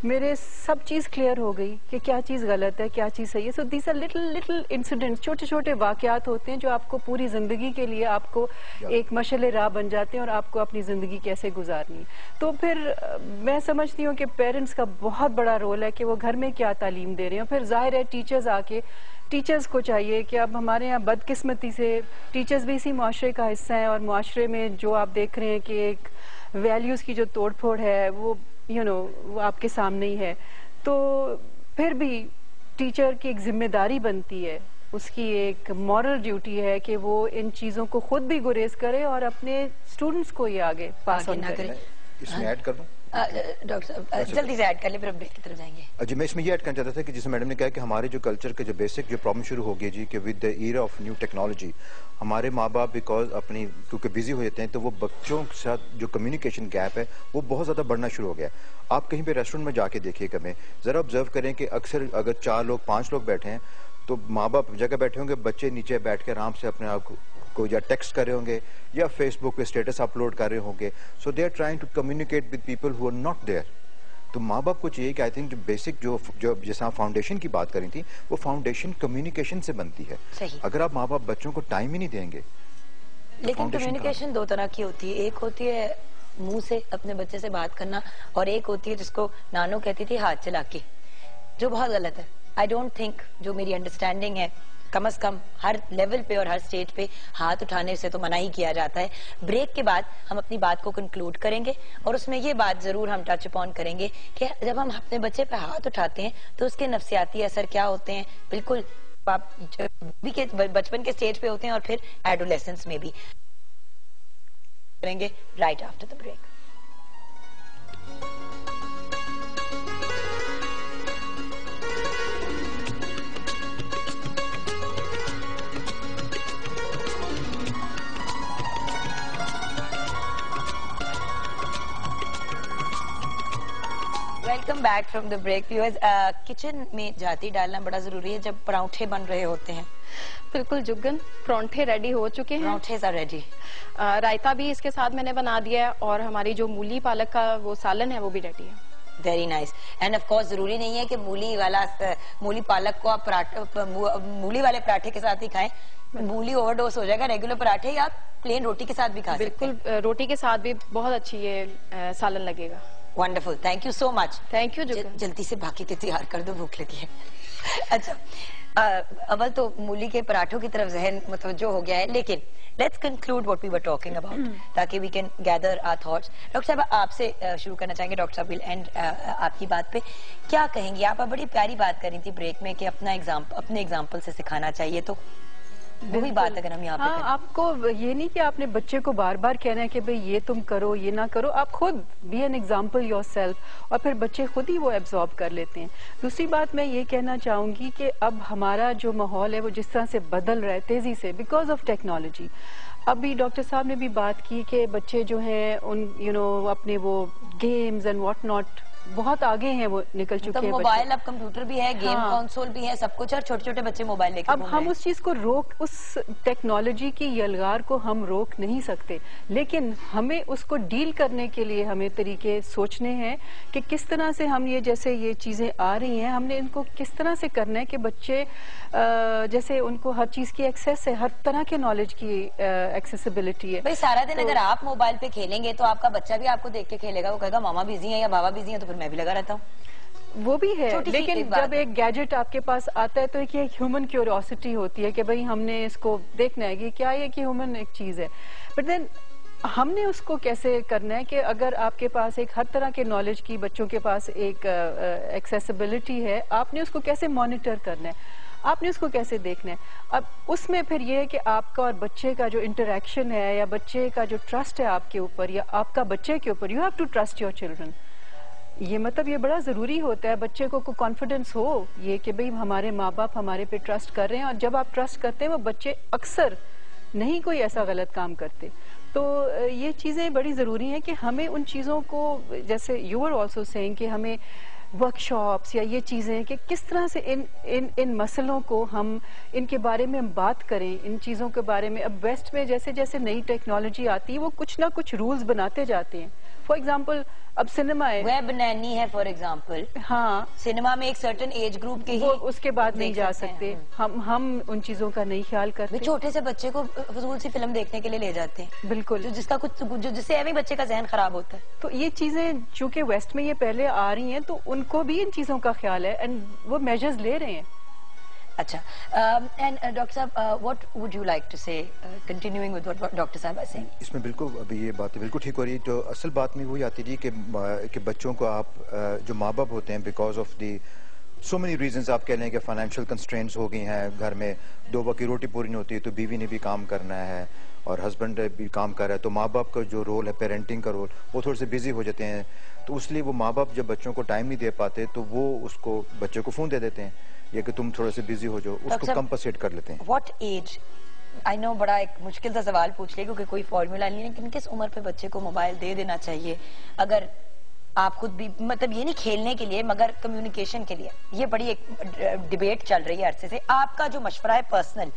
मेरे सब चीज़ क्लियर हो गई कि क्या चीज़ गलत है, क्या चीज़ सही है। So these are little incidents, छोटे छोटे वाकयात होते हैं जो आपको पूरी ज़िंदगी के लिए आपको एक मशअले राह बन जाते हैं और आपको अपनी ज़िंदगी कैसे गुजारनी है। तो फिर मैं समझती हूँ कि पेरेंट्स का बहुत बड़ा रोल है कि वो घर में क्या तालीम दे रहे हैं। फिर जाहिर है टीचर्स को चाहिए कि अब हमारे यहाँ बदकिस्मती से टीचर्स भी इसी मुआशरे का हिस्सा है, और मुआशरे में जो आप देख रहे हैं कि एक वैल्यूज़ की जो तोड़ फोड़ है वो वो आपके सामने ही है। तो फिर भी टीचर की एक जिम्मेदारी बनती है, उसकी एक मॉरल ड्यूटी है कि वो इन चीज़ों को खुद भी गुरेज करे और अपने स्टूडेंट्स को ये आगे पास ऑन करे। इसमें ऐड कर दूं? डॉक्टर साहब जल्दी से ऐड कर ले, फिर ब्रेक की तरफ जाएंगे। जी, मैं इसमें ये ऐड करना चाहता था कि जैसे मैडम ने कहा कि हमारे जो कल्चर के जो बेसिक जो प्रॉब्लम शुरू हो गई जी, कि with the era of new technology हमारे माँ बाप बिकॉज अपनी क्योंकि बिजी हो जाते हैं, तो वो बच्चों के साथ जो कम्युनिकेशन गैप है वो बहुत ज़्यादा बढ़ना शुरू हो गया। आप कहीं पे रेस्टोरेंट में जाके देखिएगा, मैं ज़रा ऑब्जर्व करें कि अक्सर अगर 4 लोग 5 लोग बैठे हैं तो माँ बाप जगह बैठे होंगे, बच्चे नीचे बैठ के आराम से अपने आप को या टेक्स्ट कर रहे होंगे या फेसबुक पे स्टेटस अपलोड कर रहे होंगे। So they are trying to communicate with people who are not there. तो माँ बाप को चाहिए कि आई थिंक जो बेसिक जो जैसा फाउंडेशन की बात करी थी, वो फाउंडेशन कम्युनिकेशन से बनती है। अगर आप माँ बाप बच्चों को टाइम ही नहीं देंगे, लेकिन कम्युनिकेशन 2 तरह की होती है। एक होती है मुंह से अपने बच्चे से बात करना, और एक होती है जिसको नानो कहती थी हाथ चला के, जो बहुत गलत है। आई डोंट थिंक, जो मेरी अंडरस्टैंडिंग है, कम से कम हर लेवल पे और हर स्टेज पे हाथ उठाने से तो मना ही किया जाता है। ब्रेक के बाद हम अपनी बात को कंक्लूड करेंगे और उसमें ये बात जरूर हम टच अपॉन करेंगे कि जब हम अपने बच्चे पे हाथ उठाते हैं तो उसके नफ्सियाती असर क्या होते हैं, बिल्कुल भी के बचपन के स्टेज पे होते हैं और फिर एडोलेसेंस में भी करेंगे right after the break. Welcome back from the break. Viewers, kitchen में जाती डालना बड़ा जरूरी है जब परांठे बन रहे होते हैं। बिल्कुल जुगन, परांठे रेडी हो चुके हैं। परांठे आर रेडी। रायता भी इसके साथ मैंने बना दिया है और हमारी जो मूली पालक का वो सालन है वो भी रेडी है। Very nice. And of course जरूरी नहीं है कि मूली पालक को आप मूली वाले पराठे के साथ ही खाएं। मूली ओवरडोज हो जाएगा। रेगुलर पराठे या प्लेन रोटी के साथ भी खा सकते हैं। बिल्कुल, रोटी के साथ भी बहुत अच्छी ये सालन लगेगा। Wonderful, thank you so much. Thank you. जल्दी से बाकी के तैयार कर दो, भूख लगी है। अच्छा, अव्वल तो मूली के पराठों की तरफ जहन मुतवज्जो हो गया है, लेकिन let's conclude what we were talking about ताकि we can gather our thoughts. Doctor Sahab आपसे शुरू करना चाहेंगे। डॉक्टर साहब विल एंड आपकी बात पे क्या कहेंगे आप? बड़ी प्यारी बात कर रही थी ब्रेक में कि अपने एग्जाम्पल से सिखाना चाहिए, तो वही बात अगर हम यहाँ पे करें। आपको ये नहीं कि आपने बच्चे को बार बार कहना है कि भाई ये तुम करो ये ना करो, आप खुद बी एन एग्जाम्पल योरसेल्फ और फिर बच्चे खुद ही वो एब्जॉर्ब कर लेते हैं। दूसरी बात मैं ये कहना चाहूंगी कि अब हमारा जो माहौल है वो जिस तरह से बदल रहा है तेजी से बिकॉज ऑफ टेक्नोलॉजी। अभी डॉक्टर साहब ने भी बात की कि बच्चे जो हैं उन अपने वो गेम्स एंड व्हाट नॉट बहुत आगे हैं, वो निकल चुके हैं। मोबाइल, अब कंप्यूटर भी है, गेम कंसोल भी है, सब कुछ, और छोटे छोटे बच्चे मोबाइल लेकर अब हम उस चीज को उस टेक्नोलॉजी की यलगार को हम रोक नहीं सकते, लेकिन हमें उसको डील करने के लिए हमें तरीके सोचने हैं कि किस तरह से हम जैसे ये चीजें आ रही हैं, हमने इनको किस तरह से करना है कि बच्चे जैसे उनको हर चीज की एक्सेस है, हर तरह के नॉलेज की एक्सेसिबिलिटी है। भाई सारा दिन अगर आप मोबाइल पे खेलेंगे तो आपका बच्चा भी आपको देख के खेलेगा, वो कहेगा मामा बिजी है या बाबा बिजी है, तो फिर मैं भी लगा रहता हूँ। वो भी है, लेकिन जब एक गैजेट आपके पास आता है तो एक ह्यूमन क्यूरियोसिटी होती है कि भाई हमने इसको देखना है कि क्या है, कि ह्यूमन एक चीज है। बट देन हमने उसको कैसे करना है कि अगर आपके पास एक हर तरह के नॉलेज की बच्चों के पास एक एक्सेसिबिलिटी है, आपने उसको कैसे मॉनिटर करना है, आपने उसको कैसे देखना है। अब उसमें फिर ये है कि आपका और बच्चे का जो इंटरेक्शन है, या बच्चे का जो ट्रस्ट है आपके ऊपर या आपका बच्चे के ऊपर, you have to trust your children. ये मतलब ये बड़ा जरूरी होता है बच्चे को कॉन्फिडेंस हो ये कि भाई हमारे माँ बाप हमारे पे ट्रस्ट कर रहे हैं, और जब आप ट्रस्ट करते हैं वो बच्चे अक्सर नहीं कोई ऐसा गलत काम करते। तो ये चीजें बड़ी जरूरी हैं कि हमें उन चीजों को, जैसे यू आर ऑल्सो सेइंग कि हमें वर्कशॉप्स या ये चीजें कि किस तरह से इन मसलों को हम इनके बारे में हम बात करें, इन चीजों के बारे में। अब वेस्ट में जैसे जैसे नई टेक्नोलॉजी आती है वो कुछ ना कुछ रूल्स बनाते जाते हैं। फॉर एग्जाम्पल अब सिनेमा है, वेब नैनी है फॉर एग्जाम्पल, हाँ सिनेमा में एक सर्टेन एज ग्रुप के ही उसके बाद नहीं जा सकते, हम उन चीजों का नहीं ख्याल करते। छोटे से बच्चे को फजूल सी फिल्म देखने के लिए ले जाते हैं, बिल्कुल, जिससे एवं बच्चे का जहन खराब होता है। तो ये चीजें चूंकि वेस्ट में ये पहले आ रही हैं तो उनको भी इन चीजों का ख्याल है एंड वो मेजर्स ले रहे हैं। अच्छा, एंड डॉक्टर साहब, what would you like to say, continuing with what doctor साहब आर सेइंग? इसमें बिल्कुल अभी ये बात बिल्कुल ठीक हो रही है। जो असल बात में वही आती थी कि बच्चों को आप जो माँ बाप होते हैं, because of the so many reasons, आप कह लें कि फाइनेंशियल कंस्ट्रेंट्स हो गई हैं, घर में 2 वक्त की रोटी पूरी नहीं होती है, तो बीवी ने भी काम करना है और हस्बैंड भी काम कर रहा है, तो माँ बाप का जो रोल है, पेरेंटिंग का रोल, वो थोड़े से बिजी हो जाते हैं। तो इसलिए वो माँ बाप जब बच्चों को टाइम नहीं दे पाते तो वो उसको बच्चे को फोन दे देते हैं, ये कि तुम थोड़े से बिजी हो जाओ, उसको कंपनसेट कर लेते हैं। व्हाट एज, आई नो बड़ा एक मुश्किल सा सवाल पूछ लिया क्योंकि कोई फॉर्मूला नहीं है, लेकिन किस उम्र पे बच्चे को मोबाइल दे देना चाहिए? अगर आप खुद भी, मतलब ये नहीं खेलने के लिए मगर कम्युनिकेशन के लिए, ये बड़ी एक डिबेट चल रही है अरसे से, आपका जो मशवरा है पर्सनल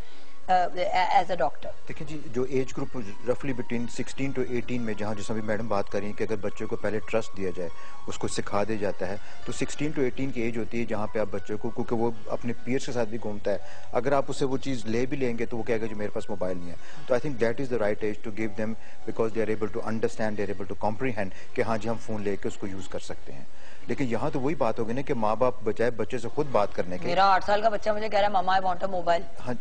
एज अ डॉक्टर? देखिए जी, जो एज ग्रुप रफली बिटवीन 16 to 18 में, जहाँ जैसा भी मैडम बात कर रही हैं कि अगर बच्चे को पहले ट्रस्ट दिया जाए, उसको सिखा दिया जाता है, तो 16 to 18 की एज होती है जहाँ पे आप बच्चे को, क्योंकि वो अपने पीयर्स के साथ भी घूमता है, अगर आप उससे वो चीज़ ले भी लेंगे तो वो कहेगा जो मेरे पास मोबाइल नहीं है। तो I think that is the right age to give them, because they are able to understand, they are able to comprehend कि हाँ जी हम फ़ोन लेके उसको यूज़ कर सकते हैं। लेकिन यहाँ तो वही बात होगी ना कि माँ बाप बचाए बच्चे से खुद बात करने के। मेरा 8 साल का बच्चा मुझे कह रहा है मामा आई वांट अ मोबाइल। हाँ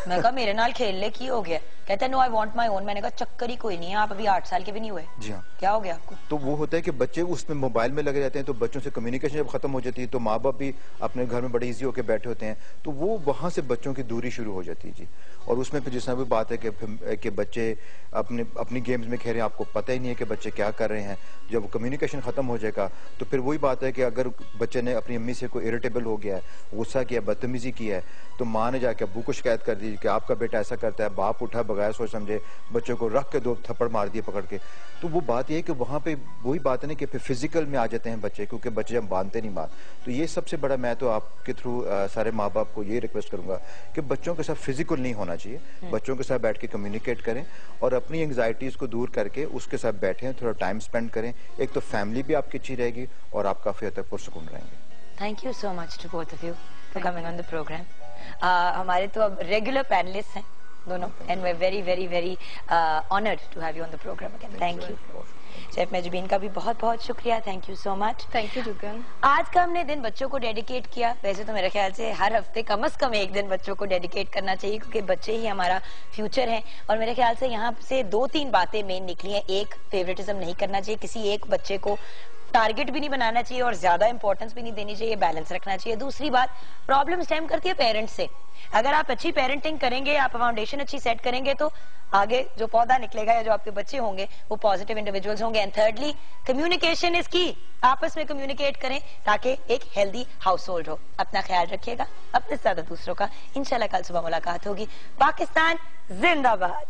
मैं कहा मेरे नाल खेल ले, की हो गया? कहता है no I want my own. मैंने कहा चक्कर ही कोई नहीं है, आप अभी 8 साल के भी नहीं हुए। जी हाँ, क्या हो गया आपको? तो वो होता है कि बच्चे उसमें मोबाइल में लगे रहते हैं, तो बच्चों से कम्युनिकेशन जब खत्म हो जाती है तो माँ बाप भी अपने घर में बड़े इजी होकर बैठे होते हैं, तो वो वहाँ से बच्चों की दूरी शुरू हो जाती है जी। और उसमें फिर जिस तरह भी बात है कि बच्चे अपनी गेम्स में खेल रहे हैं, आपको पता ही नहीं है कि बच्चे क्या कर रहे हैं। जब कम्युनिकेशन खत्म हो जाएगा तो फिर वही बात है कि अगर बच्चे ने अपनी अम्मी से कोई इरिटेबल हो गया है, गुस्सा किया, बदतमीजी की है, तो माँ ने जाके अब्बू को शिकायत कर दी कि आपका बेटा ऐसा करता है, बाप उठा बगैर सोच समझे बच्चों को रख के 2 थप्पड़ मार दिए पकड़ के। तो वो बात ये है कि वहाँ पे वही बात है ना कि फिर फिजिकल में आ जाते हैं बच्चे, क्योंकि बच्चे जब बांधते नहीं बात। तो ये सबसे बड़ा, मैं तो आपके थ्रू सारे माँ बाप को ये रिक्वेस्ट करूंगा कि बच्चों के साथ फिजिकल नहीं होना चाहिए, बच्चों के साथ बैठ के कम्युनिकेट करें और अपनी एंग्जाइटीज को दूर करके उसके साथ बैठें, थोड़ा टाइम स्पेंड करें। एक तो फैमिली भी आपकी अच्छी रहेगी और आप काफी हद तक पुरसुकून रहेंगे। Thank you so much to both of you for coming on the programme. हमारे तो अब रेगुलर पैनलिस्ट हैं दोनों, and we are very very very honoured to have you on the programme again. Thank you. Chef Mezbeen का भी बहुत बहुत शुक्रिया, thank you so much. Thank you Jugan. आज का हमने दिन बच्चों को डेडिकेट किया। वैसे तो मेरे ख्याल से हर हफ्ते कम से कम एक दिन बच्चों को डेडिकेट करना चाहिए, क्योंकि बच्चे ही हमारा फ्यूचर हैं। और मेरे ख्याल से यहाँ से 2-3 बातें मेन निकली हैं। एक, फेवरेटिज्म नहीं करना चाहिए, किसी एक बच्चे को टारगेट भी नहीं बनाना चाहिए और ज्यादा इंपॉर्टेंस भी नहीं देनी चाहिए, बैलेंस रखना चाहिए। दूसरी बात, प्रॉब्लम स्टेम करती है पेरेंट्स से। अगर आप अच्छी पेरेंटिंग करेंगे, आप फाउंडेशन अच्छी सेट करेंगे, तो आगे जो पौधा निकलेगा या जो आपके बच्चे होंगे वो पॉजिटिव इंडिविजुअल्स होंगे। एंड थर्डली, कम्युनिकेशन इज की। आपस में कम्युनिकेट करें ताकि एक हेल्दी हाउस होल्ड हो। अपना ख्याल रखिएगा, अपने से ज्यादा दूसरों का। इंशाल्लाह कल सुबह मुलाकात होगी। पाकिस्तान जिंदाबाद।